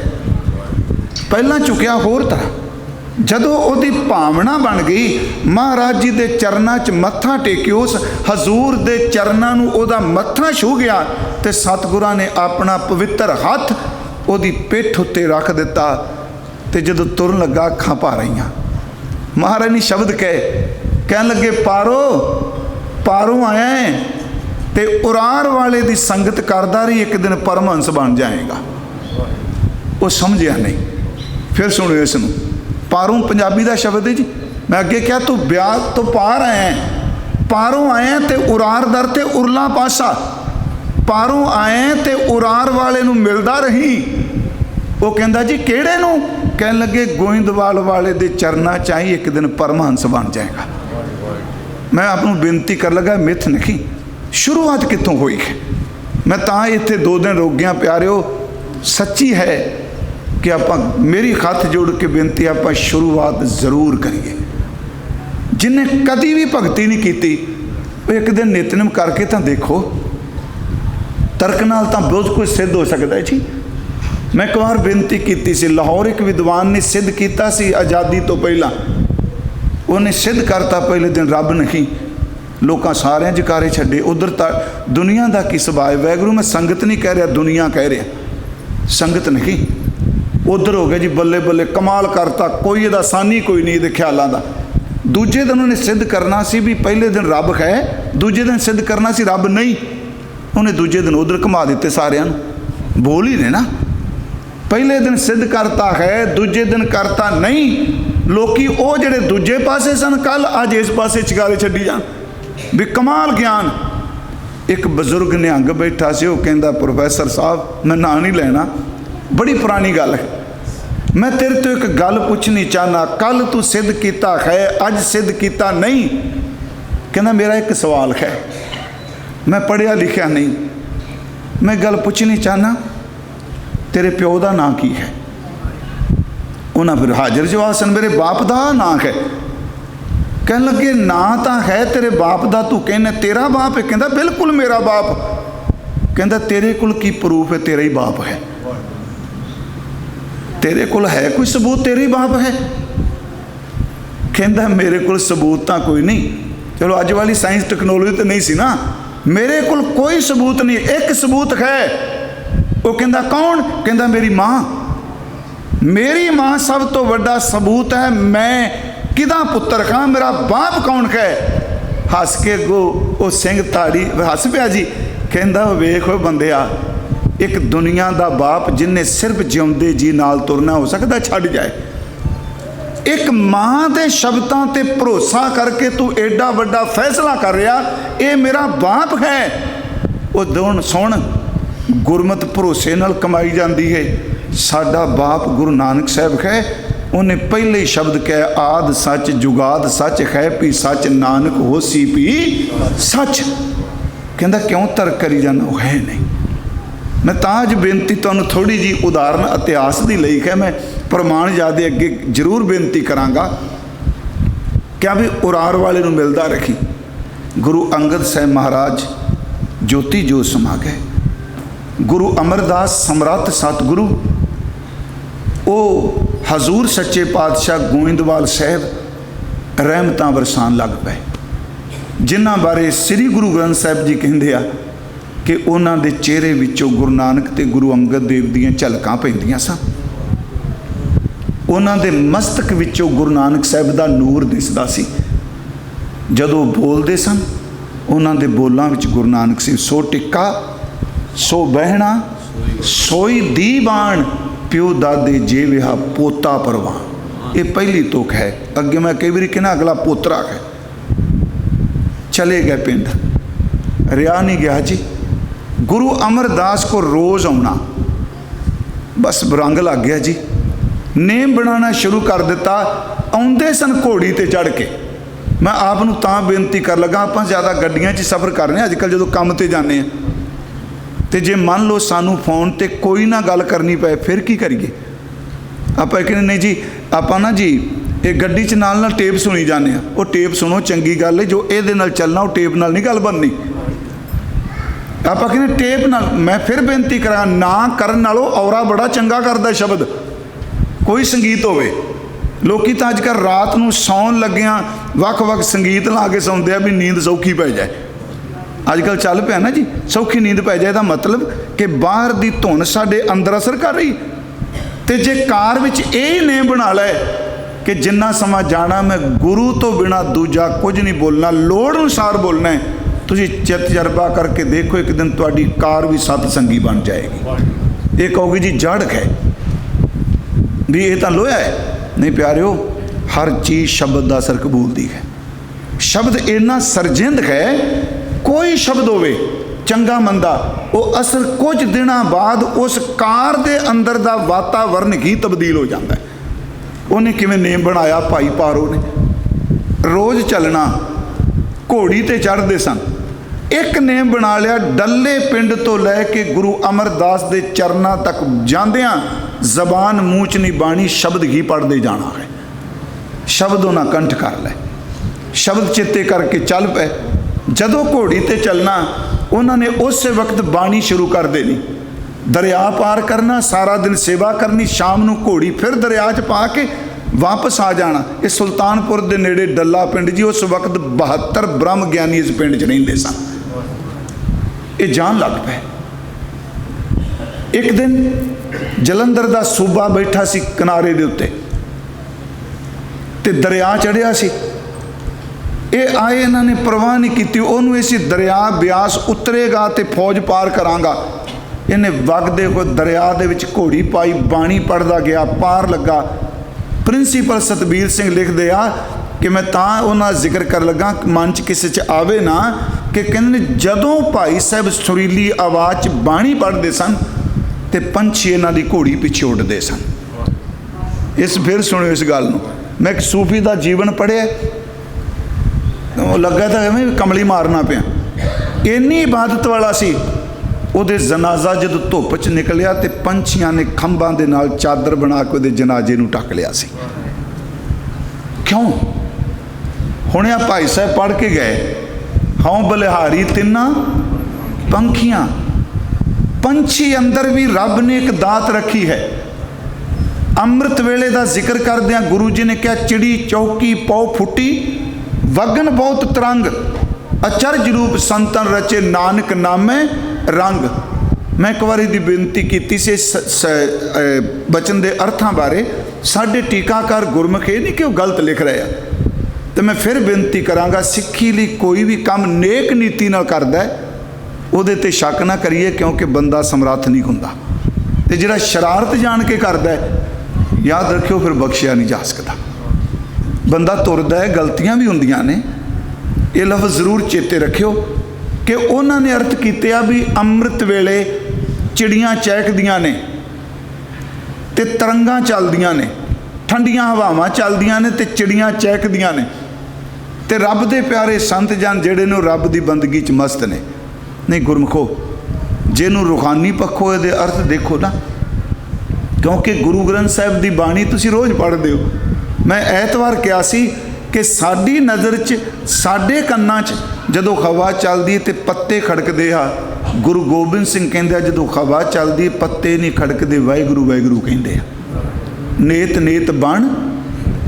पहला झुकिया होर तरह। जदों उहदी भावना बन गई महाराज जी दे चरणों च मत्था टेके, उस हजूर दे चरणों नूं उहदा मत्था छू गया ते सतगुरां ने अपना पवित्र हथ उहदी पिठ उत्ते रख दिता। ते जदों तुरन लगा अखां भर आईयां। महाराज ने शब्द कह लगे पारो पारों आया है ते उरार वाले दी संगत करदा रही, एक दिन परमहंस बन जाएगा। वो समझिया नहीं। फिर सुनियो इसनूं, पारों पंजाबी का शब्द है जी। मैं अगे क्या तू ब्याह तो पार आया है, पारों आया ते उरार दर ते उरला पासा, पारों आया ते उरार वाले नूं मिलदा रही। वो कहंदा जी किहड़े नूं? कहन लगे गोइंदवाल वाले दे चरणा चाही एक दिन परमहंस बन जाएगा। मैं आपनूं बेनती कर लगा मिथ नहीं, शुरुआत कित्थों हुई है। मैं तां इत्थे 2 दिन रोगियां प्यारिओ, सच्ची है कि आप मेरी हथ जोड़ के बेनती आप शुरुआत जरूर करिए। जिन्हें कभी भी भगती नहीं की वो एक दिन नितनेम करके तो देखो, तर्क नाल तो बहुत कुछ सिद्ध हो सकता है जी। मैं एक बार बेनती की सी, लाहौर एक विद्वान ने सिद्ध किया सी आज़ादी तो पहला, उन्हें सिद्ध करता पहले दिन रब नहीं, लोग सारे जकारे छड्डे। उधर तो दुनिया का की सुभाव है, वैगुरू मैं संगत नहीं कह रहा, दुनिया कह रहा, संगत नहीं। उधर हो गया जी बल्ले बल्ले कमाल करता, कोई ਇਹਦਾ सानी कोई नहीं ये ख्यालों का। दूजे दिन उन्हें सिद्ध करना सी भी पहले दिन रब है, दूजे दिन सिद्ध करना सी रब नहीं। उन्हें दूजे दिन उधर घुमा दिते सारिਆਂ ਨੂੰ, बोल ही ने ना। पहले दिन सिद्ध करता है, दूजे दिन करता नहीं। लोकी वो ਜਿਹੜੇ दूजे पासे सन कल अज इस पासे चकारे छड्डी जान भी कमाल ज्ञान। एक बजुर्ग निहंग बैठा से, वो कहता प्रोफैसर साहब मैं नाम नहीं लेना, बड़ी पुरानी गल है, मैं तेरे तो एक गल पूछनी चाहना, कल तू सिद्ध किया है अज सिद्ध किया नहीं। कहना मेरा एक सवाल है, मैं पढ़िया लिखिया नहीं, मैं गल पूछनी चाहना तेरे प्यो का नाम की है? उन्हें फिर हाजिर जवाब सन मेरे बाप का नाम है। कहन लगे ना तो है तेरे बाप का, तू कहना तेरा बाप है? कहता बिल्कुल मेरा बाप। कहता तेरे कोल की प्रूफ है तेरा ही बाप है? तेरे कोल है कोई सबूत तेरे ही बाप है? कहता मेरे कोल सबूत तो कोई नहीं। चलो अज वाली साइंस टैक्नोलॉजी तो नहीं सी ना, मेरे कोल कोई सबूत नहीं, एक सबूत है। वो कहता कौन? कहता मेरी माँ, मेरी माँ सब तो बड़ा सबूत है। मैं किदा पुत्र खां, मेरा बाप कौन है? हस के गो वो सिंह ताड़ी हस पिया जी। कहता वेख बंदिया, एक दुनिया का बाप जिन्हें सिर्फ जिउंदे जी नाल तुरना हो सकता छड़ जाए, एक माँ के शब्दों ते भरोसा करके तू एडा बड़ा फैसला कर रहा ये मेरा बाप है। वो दोन सुन, गुरमत भरोसे नाल कमाई जाती है। साडा बाप गुरु नानक साहब है, उन्हें पहले ही शब्द कह आद सच जुगाद सच है भी सच नानक होसी भी सच। कहता क्यों तर्क करी जाना? वो है नहीं। मैं ताज बेनती तुहानूं थोड़ी जी उदाहरण इतिहास की लई है, मैं प्रमाण ज़्यादा अगे जरूर बेनती करांगा। क्या भी उरार वाले नूं मिलदा रखी। गुरु अंगद साहब महाराज ज्योति जोत समा गए। गुरु अमरदास समर्थ सतगुरु वो हजूर सच्चे पातशाह गोइंदवाल साहब रहमतां बरसान लग पे, जिन्हां बारे श्री गुरु ग्रंथ साहब जी कहंदे आ कि उन्हां दे चेहरे विचों गुरु नानक ते गुरु अंगद देव दीयां झलकां पैंदियां सन। उन्हां दे मस्तक विचों गुरु नानक साहब दा नूर दिसदा सी। जदों बोलदे सन उन्हां दे बोलां विच गुरु नानक सी सो टिक्का सो बहना सोई दी बाण प्यो दादे जे विहा पोता परवान। ये पहली तुक है। अगे मैं कई बार कहना अगला पोतरा है। चले गए पिंड, रिया नहीं गया जी। गुरु अमरदास को रोज़ आना, बस रंग लग गया जी। नेम बनाना शुरू कर दिता। आउंदे सन घोड़ी ते चढ़ के। मैं आप नूं तां बेनती कर लगा, आप ज़्यादा गड्डियां 'च सफ़र कर रहे हैं अजकल, जो काम ते जाने हैं तो जे मान लो सानू फोन ते कोई ना गल करनी पे फिर की करिए। आप कहने नहीं जी आप ना जी ये गड्डी 'च नाल टेप सुनी जाने। वो टेप सुनो, चंगी गल है, जो ये नाल चलना वो टेप नाल नहीं गल बननी। आप कहने टेप नाल। मैं फिर बेनती करा, ना करन नालों औरा बड़ा चंगा करदा शब्द, कोई संगीत होवे। लोकी तो अजकल रात नूं सौन लग्गियां वख-वख संगीत ला के सौंदे आ भी नींद सौखी पै जाए। अजकल चल पिया ना जी, सौखी नींद पै जाए। मतलब कि बाहर की धुन साडे अंदर असर कर रही। तो जे कार विच यही नेम बना लै कि जिन्ना समा जाना मैं गुरु तो बिना दूजा कुछ नहीं बोलना, लोड़ अनुसार बोलना है। तुसीं तजर्बा करके देखो, एक दिन तुहाडी कार भी सतसंगी बन जाएगी। ये कहोगी जी जड़क है भी ये तो लोया है। नहीं प्यारिओ, हर चीज़ शब्द का असर कबूलती है। शब्द इन्ना सरजिंद है, कोई शब्द होवे चंगा मंदा, वो असर कुछ दिनों बाद उस कार दे अंदर दा वातावरण ही तब्दील हो जाता है। उन्हें किवें नेम बनाया भाई पारो ने, रोज़ चलना, घोड़ी ते चढ़ते सन। एक नेम बना लिया, डल्ले पिंड तो लैके गुरु अमरदास के चरणों तक जांदियां जबान मूँह च नहीं बाणी, शब्द ही पढ़ते जाना है। शब्द उन्हें कंठ कर लै, शब्द चेते करके चल पे। जदों घोड़ी ते चलना, उन्होंने उस वक्त बाणी शुरू कर देनी। दरिया पार करना, सारा दिन सेवा करनी, शाम नूं घोड़ी फिर दरिया च पा के वापस आ जाना। ये सुल्तानपुर के नेड़े डल्ला पिंड जी, उस वक्त 72 ब्रह्म ज्ञानी इस पिंड च रहिंदे सन। ये जान लग पे। एक दिन जलंधर का सूबा बैठा सी किनारे दे उत्ते ते दरिया चढ़िया सी। ये आए, इन्होंने परवाह नहीं की, उन्होंने इसी दरिया ब्यास उतरेगा तो फौज पार करांगा। इन्हें वगदे को दरिया दे विच घोड़ी पाई, बाणी पढ़दा गया, पार लगा। प्रिंसीपल सतबीर सिंह लिखते आ कि मैं तां उन्हां जिक्र कर लगा, मन च किसी च आवे ना कि कहंदे जदों भाई साहब सुरीली आवाज़ च बाणी पढ़ते सन तो पंछी इन्हां दी घोड़ी पिछे उड़ते सन। इस फिर सुनियो इस गल नूं। मैं एक सूफी का जीवन पढ़िया, लगा तो एवं कमली मारना पिया। इन्नी इबादत वाला सी। उहदे जनाजा जदों धुप च निकलिया तो पंछियां ने खंभां दे नाल चादर बना के उहदे जनाजे नूं ढक लिया सी। क्यों? हुणे आ भाई साहब पढ़ के गए, हाँ बलिहारी तिन्ना पंखियां। पंछी अंदर भी रब ने एक दात रखी है। अमृत वेले का जिक्र करदियां गुरु जी ने कहा, चिड़ी चौकी पौ फुटी वगन बहुत तरंग, अचरज रूप संतन रचे नानक नामे रंग। मैं एक बार दी बेनती की से बचन के अर्थों बारे। साढ़े टीकाकार गुरमुख ये नहीं कि वो गलत लिख रहे हैं, तो मैं फिर बेनती कराँगा, सिੱਖੀ ਲਈ कोई भी काम नेक नीति नाल करदा है ਉਹਦੇ ਤੇ शक ना करिए, क्योंकि बंदा समर्थ नहीं हुंदा। ते जिहड़ा शरारत जान के करदा है, याद रखियो फिर बख्शिया नहीं जा सकता। बंदा तुरदा है, गलतियां भी हुंदियां ने। ये लफ्ज़ जरूर चेते रखियो कि उन्होंने अर्थ किया भी अमृत वेले चिड़ियाँ चहकदियां ने ते तरंगां चलदियां ने, ठंडियां हवावां चलदियां ने ते चिड़ियाँ चहकदियां ने। ते रब दे प्यारे संत जन जिहड़े ने रब दी बंदगी च मस्त ने। नहीं गुरमुखो, जिन्हों रूहानी पक्षों ये अर्थ देखो ना, क्योंकि गुरु ग्रंथ साहिब की बाणी तुसीं रोज़ पढ़ते हो। मैं ऐतवार कहा सी कि साडी नज़र च, साडे कन्नां च जदों हवा चलदी तो पत्ते खड़कते आ। गुरु गोबिंद सिंह कहंदे जदों हवा चलदी पत्ते नहीं खड़कते, वाहिगुरू वाहिगुरू कहंदे आ। नेत नेत बण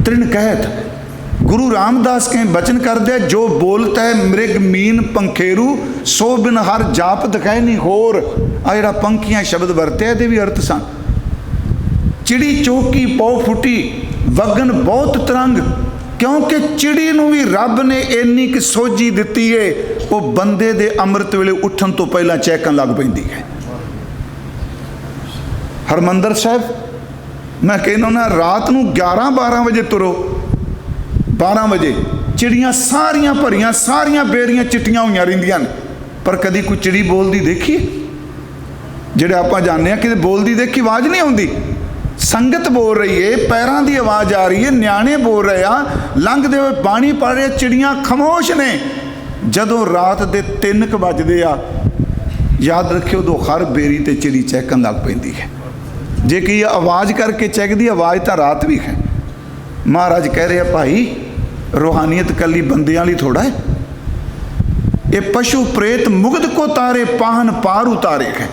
तृण कहत। गुरु रामदास के बचन करते, जो बोलता है मृग मीन पंखेरू, सो बिन हर जाप दिखाए नहीं होर। आ जिहड़ा पंखियां शब्द वरते ये भी अर्थ सन। चिड़ी चौकी पौ फुटी वगन बहुत तरंग, क्योंकि चिड़ी नूं भी रब ने इन्नी कि सोझी दिती है, वो बंदे दे अमृत वेले उठन तो पहला चहकन लग पैंदी है। हरमंदर साहब मैं कहना ना रात को 11-12 बजे तुरो, 12 बजे चिड़ियाँ सारियां भरियां, सारियां बेरियां चिट्टियां हुई रहिंदियां ने, पर कभी कोई चिड़ी बोलती देखी? ਜਿਹੜੇ ਆਪਾਂ ਜਾਣਦੇ ਆ कि बोलती देखी आवाज़ नहीं आती। संगत बोल रही है, पैरों की आवाज़ आ रही है, न्याणे बोल रहे आ, लंघते हुए बाणी पढ़ रहे, चिड़ियाँ खामोश ने। जदों रात के 3 बजते आ, याद रखियो उदों हर बेरी ते चिड़ी चहकन लग पैंदी है। जे कि आवाज़ करके चहकदी आवाज़ तो रात भी है। महाराज कह रहे भाई रूहानियत कली बंदियां वाली थोड़ा है, ये पशु प्रेत मुग्ध को तारे पाहन पार उतारे है।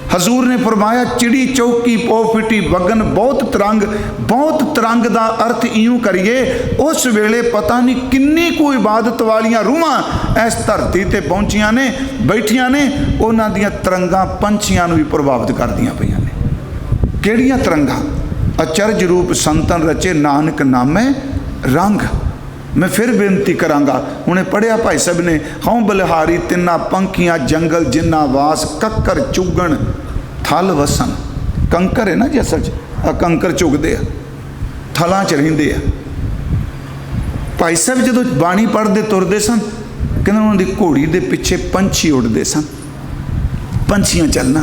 हजूर ने फरमाया चिड़ी चौकी पो फिटी वगन बहुत तरंग का अर्थ इयूं करिए, उस वेले पता नहीं किन्नी को इबादत वालियां रूहां इस धरती ते पहुंचियां ने, बैठियां ने, उन्हां दियां तरंगां पंछियां नूं भी प्रभावित करदियां पईयां ने। किहड़ियां तरंगां? अचरज रूप संतन रचे नानक नामे रंग। मैं फिर बेनती करांगा, उन्हें पढ़िया भाई साहब ने, हौं बलिहारी तिन्ना पंखियां जंगल जिन्ना वास, कक्कर चुगण थल वसन। कंकर है ना जी, असल कंकर चुगते हैं, थलों च रहिंदे आ। भाई साहब जो बाणी पढ़ते तुरते सन, कहते उन्होंने घोड़ी के पिछे पंछी उड़ते सन, पंछियां चलना।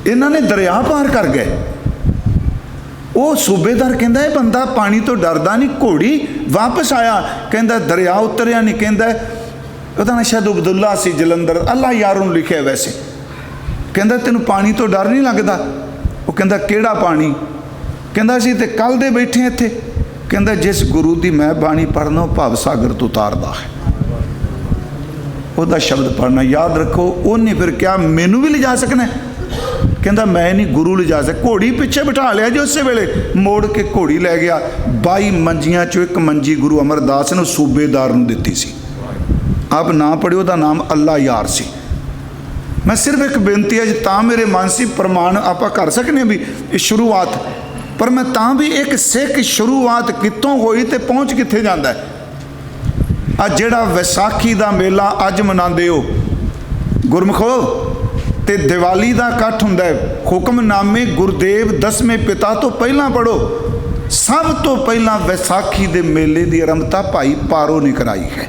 इन्होंने दरिया पार कर गए। वो सूबेदार कहता है बंदा पानी तो डरदा नहीं, घोड़ी वापस आया, कहता दरिया उतरिया नहीं, कहता पता नहीं शायद अब्दुल्ला सी जलंधर, अल्लाह यार उन्होंने लिखिया वैसे, कहता तेन पानी तो डर नहीं लगता? वो कहता केड़ा पानी? कहता असीं ते कल दे बैठे इत्थे, कहता जिस गुरु की मैं बाणी पढ़ना भव सागर तो उतारदा है। ਉਹਦਾ शब्द पढ़ना याद रखो। उन्हें फिर क्या मैनू भी लिजा सकना? कहता मैं नहीं, गुरु लिजा सक। घोड़ी पिछे बिठा लिया जो उस वेले, मोड़ के घोड़ी लै गया। 22 मंजियां चो एक मंजी गुरु अमरदास ने सूबेदार नूं दित्ती सी। आप ना पढ़ियो, दा नाम अल्लाह यार सी। मैं सिर्फ एक बेनती है तां मेरे मन से प्रमाण आप कर सकने भी शुरुआत, पर मैं तां भी एक सिख शुरुआत कितों होई ते पहुँच कित्थे जांदा है। आ जिहड़ा वैसाखी दा मेला अज मनांदे हो गुरमुखो, ते दिवाली का इकट्ठ हुंदा है, हुक्मनामे गुरुदेव 10वें पिता तो पहला पढ़ो। सब तो पहला वैसाखी दे मेले की आरंभता भाई पारो ने कराई है।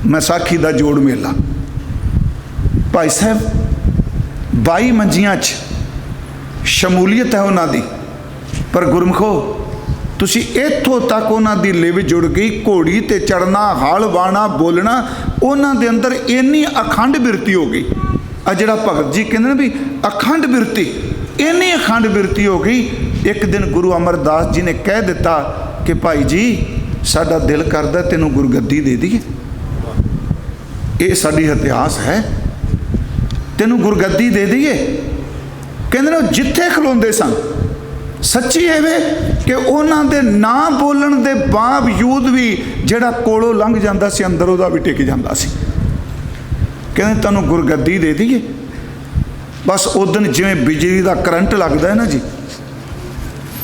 वैसाखी का जोड़ मेला भाई साहब 22 मंजियां शमूलीयत है उन्होंने, पर गुरमुखो तुसी इत्थों तक उन्होंने लिव जुड़ गई। घोड़ी ते चढ़ना, हल वाहना, बोलना, उन्होंने दे अंदर इन्नी अखंड बिरती हो गई। आ जिहड़ा भगत जी कहते हैं भी अखंड बिरती, इन्नी अखंड बिरती हो गई। एक दिन गुरु अमरदास जी ने कह दिता कि भाई जी साडा दिल करदा तेनों गुरगद्दी दे दीए, ये साडी इतिहास है, तेनों गुरगद्दी दे दीए। कहते जिथे खलोंदे सन सच्ची एवे कि उन्हां दे ना बोलण दे बावजूद भी जिहड़ा कोलों लंघ जांदा सी अंदर उहदा भी टिक जांदा सी। कहते तैनूं गुरगद्दी दे दीए। बस उदन जिवें बिजली का करंट लगता है ना जी,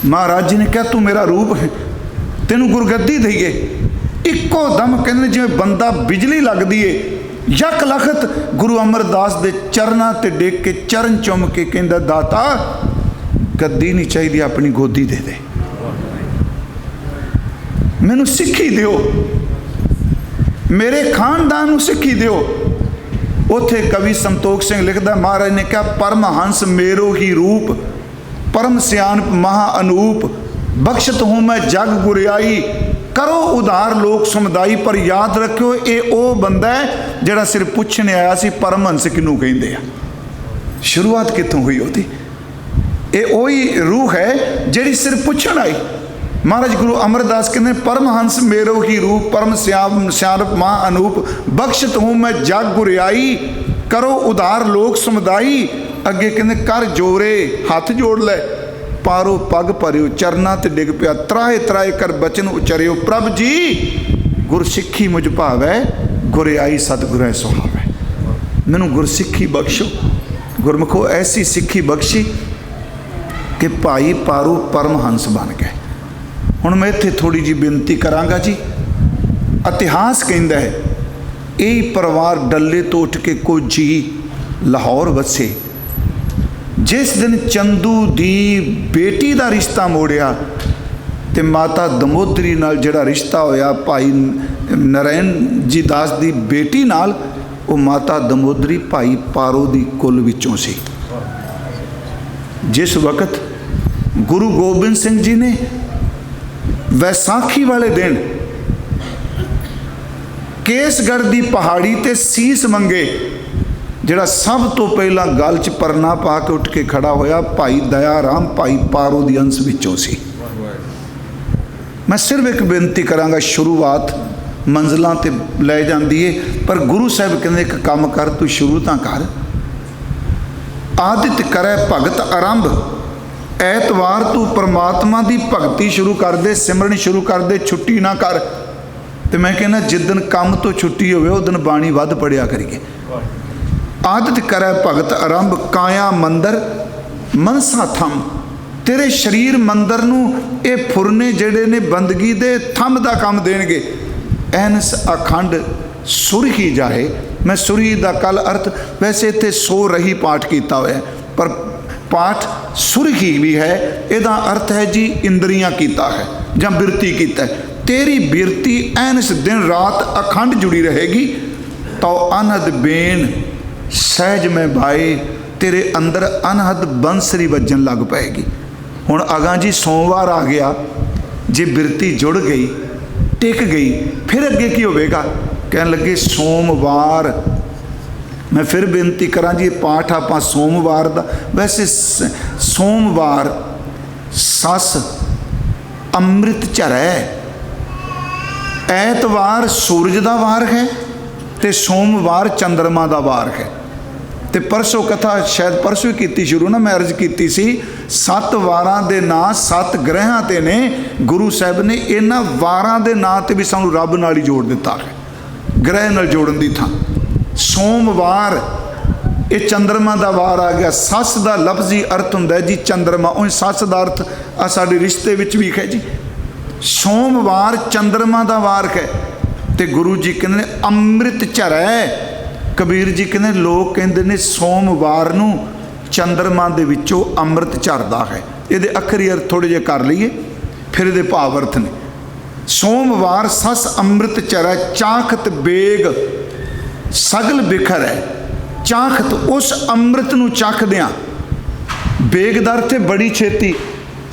महाराज जी ने कहा तू मेरा रूप है, तेनूं गुरगद्दी दईए। इक्को दम कहते जिवें बंदा बिजली लगती है, यक लखत गुरु अमरदास के चरणों ते डेग के चरण चुम के कहता दाता गद्दी नहीं चाहिए, अपनी गोदी दे दे, मैनू सिक्खी दिओ, मेरे खानदान नूं सिक्खी दिओ। उत्थे कवि संतोख सिंह लिखता महाराज ने कहा परमहंस मेरो ही रूप, परम सियानप महा अनूप, बख्शत हूँ मैं जग गुरियाई, करो उधार लोक समुदाई। पर याद रखियो ये वो बंदा है जिहड़ा सिर्फ पुछने आया सी परमहंस किनू कहिंदे आ। शुरुआत कित्थों हुई होती? ये वही रूह है जिहड़ी सिर्फ पुछण आई। महाराज गुरु अमरदास कहते परमहंस मेरो ही रूप, परम सियानप महा अनूप, बख्शत हूँ मैं जग गुरियाई, करो उधार लोक समुदाई। अगे कहते कर जोरे हथ जोड़ ले, पारो पग भरियो, चरना ते डिग पिया, त्राए त्राए कर बचन उचरियो, प्रभ जी गुरसिੱਖੀ मुझ भावै, गुरियाई सतगुरै सुहावै। मैनू गुरसिੱਖੀ बख्शो। गुरमुखो ऐसी सिੱਖੀ बख्शी कि भाई पारो परमहंस बन गए। हुण मैं इत्थे थोड़ी जी बेनती करांगा जी। इतिहास कहता है यही परिवार डल्ले तो उठ के कोई जी लाहौर वसे, जिस दिन चंदू दी बेटी का रिश्ता मोड़िया तो माता दमोदरी नाल जिहड़ा रिश्ता होया भाई नारायण जी दास की बेटी नाल, वो माता दमोदरी भाई पारो दी कुल विचों सी। जिस वक्त गुरु गोबिंद सिंह जी ने वैसाखी वाले दिन केसगढ़ की पहाड़ी ते सीस मंगे, जिहड़ा सब तो पहला गल च परना पा के उठ के खड़ा होया भाई दया राम भाई पारो दी अंश विचों सी। मैं सिर्फ एक बेनती करांगा, शुरुआत मंजिलों ते लै जाती है, पर गुरु साहब कहते एक काम कर, तू शुरू तो कर। आदित करे भगत आरंभ, ऐतवार तू परमात्मा की भगती शुरू कर दे, सिमरन शुरू कर दे, छुट्टी ना कर। तो मैं कहना जिदन काम तो छुट्टी होवे उस दिन बाणी वध पढ़िया करिए। आदित करे भगत आरंभ, काया मंदिर मनसा थम, तेरे शरीर मंदिर नूं ये फुरने जिहड़े ने बंदगी दे थम दा काम देणगे। ऐनस अखंड सुरही जाए, मैं सुरही दा कल अर्थ वैसे इत्थे सो रही पाठ किया हुआ है, पर पाठ सुरही भी है, इहदा अर्थ है जी इंद्रियां कीता है जां बिरती कीता है। तेरी बिरती ऐनस दिन रात अखंड जुड़ी रहेगी, तो अनहद बेन सहज में भाए, तेरे अंदर अनहद बंसरी वजन लग पाएगी। हुण अगां जी सोमवार आ गया, जे बिरती जुड़ गई टिक गई, फिर अगे की होवेगा? कहन लगे सोमवार। मैं फिर बेनती करा जी, पाठ आप सोमवार दा, वैसे सोमवार सस अमृत झरै, ऐतवार सूरज का वार है तो सोमवार चंद्रमा का वार है। तो परसों कथा शायद परसों ही की शुरू ना, मैं अर्ज की सी 7 वारां दे नां 7 ग्रहां ते ने, गुरु साहब ने इन्हां वारां दे नां ते भी सानू रब नाल ही जोड़ दिता है, ग्रह नाल जोड़न दी थां। सोमवार ये चंद्रमा का वार आ गया। सस का लफ्जी अर्थ हुंदा जी चंद्रमा, उन सस का अर्थ आ साडे रिश्ते विच भी है जी। सोमवार चंद्रमा का वार है, तो गुरु जी कहते अमृत झरै। कबीर जी कहते लोग कहते ने सोमवार नूं चंद्रमा दे विचों अमृत झरदा है। ये अखरी अर्थ थोड़े जे कर लीए, फिर ये भाव अर्थ ने। सोमवार सस अमृत झरै, चाखत बेग सगल बिखर है। चाखत उस अमृत नूं चखदियां, बेग दा अर्थ है बड़ी छेती,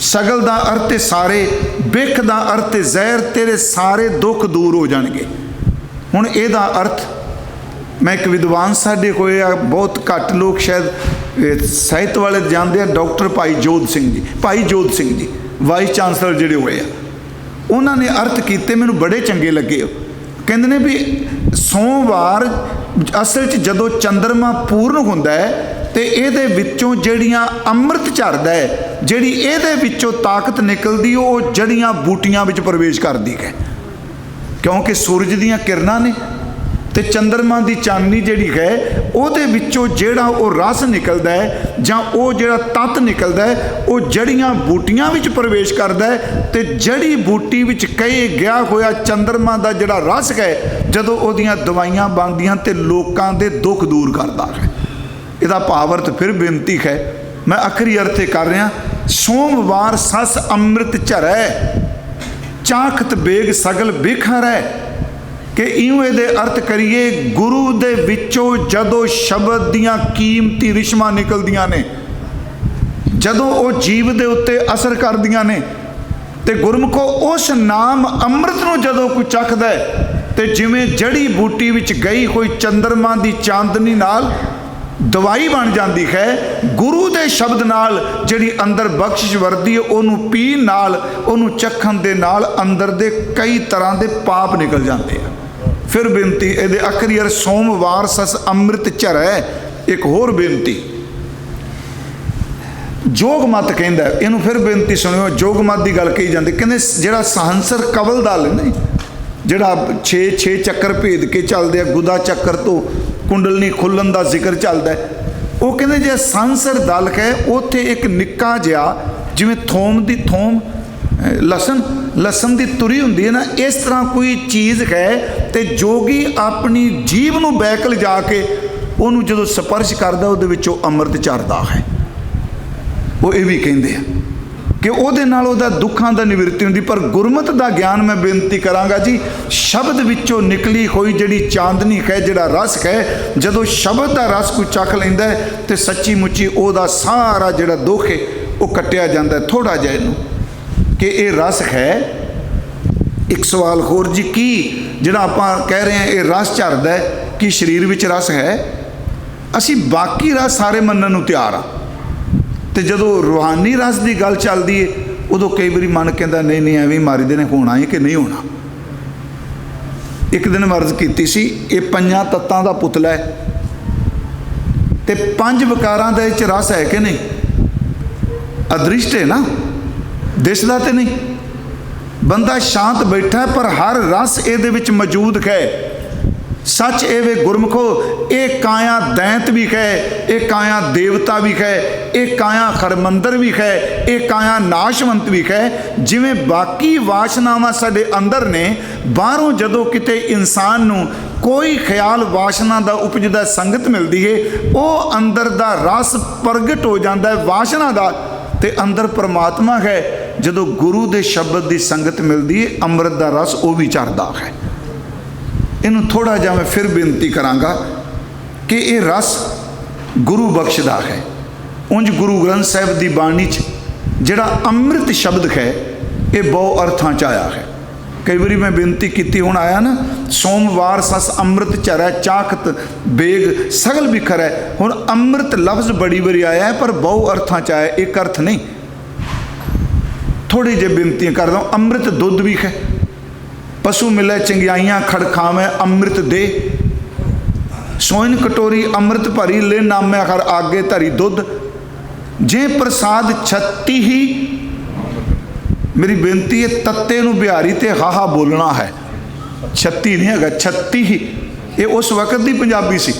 सगल दा अर्थ है सारे, बिख दा अर्थ है जहर, तेरे सारे दुख दूर हो जाएंगे। हुण इहदा अर्थ मैं एक विद्वान साडे कोई बहुत घट लोग शायद साहित्य वाले जानते हैं, डॉक्टर भाई जोध सिंह जी, भाई जोध सिंह जी वाइस चांसलर जिहड़े होए आ, उन्होंने अर्थ किए मैनूं बड़े चंगे लगे। कहंदे ने भी सोमवार असल च जदों चंद्रमा पूर्ण हुंदा है तो ये विचों जड़ियाँ अमृत झरदा है, जिहड़ी ये विचों ताकत निकलदी वो जड़ियाँ बूटियां विच प्रवेश करदी है, क्योंकि सूरज दीयां किरणां ने तो चंद्रमा की चांदनी जिहड़ी है उहदे विचों जिहड़ा वो रस निकलदा है जां वो जिहड़ा तत्त निकलदा है वो जड़ियां बूटियां विच प्रवेश करदा है। तो जड़ी बूटी विच कहे गया होया चंद्रमा का जिहड़ा रस है जदों उहदियां दवाइयां बनदियां ते लोकां दे दुख दूर करदा है। इहदा भाव अर्थ फिर बेनती है, मैं आखिरी अर्थ कर रहा। सोमवार सस अमृत झरै, चाखत बेग सगल बिखर है, कि इवें दे अर्थ करिए गुरु दे विचों जदों शब्द दियां कीमती रिश्मां निकलदियां ने, जदों वो जीव दे उत्ते असर करदियां ने, ते गुरमुखो उस नाम अमृत नूं जदों कोई चखदा है ते जिवें जड़ी बूटी विच गई कोई चंद्रमा दी चांदनी नाल दवाई बन जाती है, गुरु दे शब्द नाल जिहड़ी अंदर बख्शिश वरदी है उहनूं पीण नाल उहनूं चखण दे नाल अंदर दे कई तरह के पाप निकल जाते हैं। फिर बेनती ये आखिरी यार सोमवार सस अमृत झरै। एक होर बेनती जोग मत कहंदा, इहनूं फिर बेनती सुनियो, जोग मत की गल कही जाती, कहंदे जिहड़ा सहंसर कवल दल है ना, जिहड़ा 6 चक्कर भेद के चलदे आ, गुदा चक्कर तो कुंडलनी खुलण का जिक्र चलता है, वो कहते जो सांसर दल है उत्थे एक निक्का जिहा जिवें थोम लसन की तुरी हुंदी है ना, इस तरह कोई चीज़ है, तो जोगी अपनी जीभ नूं बैकल जाके उन्होंने जो स्पर्श करता उहदे विचों अमृत झरदा है। ਉਹ ਇਹ ਵੀ ਕਹਿੰਦੇ ਆ कि ਉਹਦੇ ਨਾਲ ਉਹਦਾ ਦੁੱਖਾਂ ਦਾ ਨਿਵਰਤੀ ਹੁੰਦੀ। ਪਰ ਗੁਰਮਤਿ ਦਾ ਗਿਆਨ ਮੈਂ ਬੇਨਤੀ ਕਰਾਂਗਾ ਜੀ, ਸ਼ਬਦ ਵਿੱਚੋਂ ਨਿਕਲੀ ਹੋਈ ਜਿਹੜੀ ਚਾਂਦਨੀ ਹੈ, ਜਿਹੜਾ ਰਸ ਹੈ, ਜਦੋਂ ਸ਼ਬਦ ਦਾ ਰਸ ਕੋਈ ਚੱਖ ਲੈਂਦਾ ਹੈ ਤੇ ਸੱਚੀ ਮੁੱਚੀ ਉਹਦਾ ਸਾਰਾ ਜਿਹੜਾ ਦੁੱਖ ਹੈ ਉਹ ਕੱਟਿਆ ਜਾਂਦਾ। ਥੋੜਾ ਜਿਹਾ ਇਹਨੂੰ ਕਿ ਇਹ ਰਸ ਹੈ। ਇੱਕ ਸਵਾਲ ਹੋਰ ਜੀ, ਕੀ ਜਿਹੜਾ ਆਪਾਂ ਕਹਿ ਰਹੇ ਹਾਂ ਇਹ ਰਸ ਝਰਦਾ ਹੈ, ਕਿ ਸਰੀਰ ਵਿੱਚ ਰਸ ਹੈ? ਅਸੀਂ ਬਾਕੀ ਰਸ ਸਾਰੇ ਮੰਨਣ ਨੂੰ ਤਿਆਰ ਆ, ਤੇ ਜਦੋਂ ਰੂਹਾਨੀ ਰਸ ਦੀ ਗੱਲ ਚੱਲਦੀ ਹੈ ਉਦੋਂ ਕਈ ਵਾਰੀ ਮਨ ਕਹਿੰਦਾ ਨਹੀਂ ਨਹੀਂ ਐਵੇਂ ਮਾਰੀ ਦੇ ਨੇ, ਹੋਣਾ ਹੈ ਕਿ ਨਹੀਂ ਹੋਣਾ। ਇੱਕ ਦਿਨ ਅਰਜ਼ ਕੀਤੀ ਸੀ, ਇਹ 5 ਤੱਤਾਂ ਦਾ ਪੁਤਲਾ ਹੈ ਤੇ 5 ਵਿਕਾਰਾਂ ਦੇ ਵਿੱਚ ਰਸ ਹੈ ਕਿ ਨਹੀਂ? ਅਦ੍ਰਿਸ਼ਟ ਹੈ ਨਾ, ਦਿਸਦਾ ਤੇ ਨਹੀਂ। ਬੰਦਾ ਸ਼ਾਂਤ ਬੈਠਾ ਹੈ ਪਰ ਹਰ ਰਸ ਇਹਦੇ ਵਿੱਚ ਮੌਜੂਦ ਹੈ। सच एवे गुरमुखो, ये काया दैंत भी है, ये काया देवता भी है, ये काया खरमंदर भी है, ये काया नाशवंत भी है। जिवें बाकी वासनावां साडे अंदर ने, बाहरों जदों किते इंसान नूं कोई ख्याल वासना दा उपजदा, संगत मिलती है, वो अंदर दा रस प्रगट हो जाता है वासना दा, ते अंदर परमात्मा है। जदों गुरु दे शब्द दी संगत मिलती है, अमृत दा रस वो भी चढ़दा है। ਇਹਨੂੰ ਥੋੜਾ ਜਿਹਾ ਮੈਂ ਫਿਰ ਬੇਨਤੀ ਕਰਾਂਗਾ ਕਿ ਇਹ ਰਸ ਗੁਰੂ ਬਖਸ਼ਦਾ ਹੈ। ਉਂਝ ਗੁਰੂ ਗ੍ਰੰਥ ਸਾਹਿਬ ਦੀ ਬਾਣੀ 'ਚ ਜਿਹੜਾ ਅੰਮ੍ਰਿਤ ਸ਼ਬਦ ਹੈ ਇਹ ਬਹੁ ਅਰਥਾਂ 'ਚ ਆਇਆ ਹੈ। ਕਈ ਵਾਰੀ ਮੈਂ ਬੇਨਤੀ ਕੀਤੀ, ਹੁਣ ਆਇਆ ਨਾ ਸੋਮਵਾਰ ਸਸ ਅੰਮ੍ਰਿਤ ਝਰੈ ਚਾਖਤ ਬੇਗ ਸਗਲ ਬਿਖਰੈ। ਹੁਣ ਅੰਮ੍ਰਿਤ ਲਫ਼ਜ਼ ਬੜੀ ਵਾਰੀ ਆਇਆ ਹੈ ਪਰ ਬਹੁ ਅਰਥਾਂ 'ਚ ਆਇਆ, ਇੱਕ ਅਰਥ ਨਹੀਂ। ਥੋੜੀ ਜਿਹੀ ਬੇਨਤੀਆਂ ਕਰਦਾ। ਅੰਮ੍ਰਿਤ ਦੁੱਧ ਵੀ ਹੈ, पशु मिले चंगियाइयां खड़खावे अमृत दे, सोइन कटोरी अमृत भरी ले नामे हर आगे धरी दुध, जे प्रसाद छत्ती ही। मेरी बेनती है तत्ते नूं बिहारी ते हाहा बोलना है, छत्ती नहीं है, छत्ती ही। ये उस वक्त की पंजाबी सी।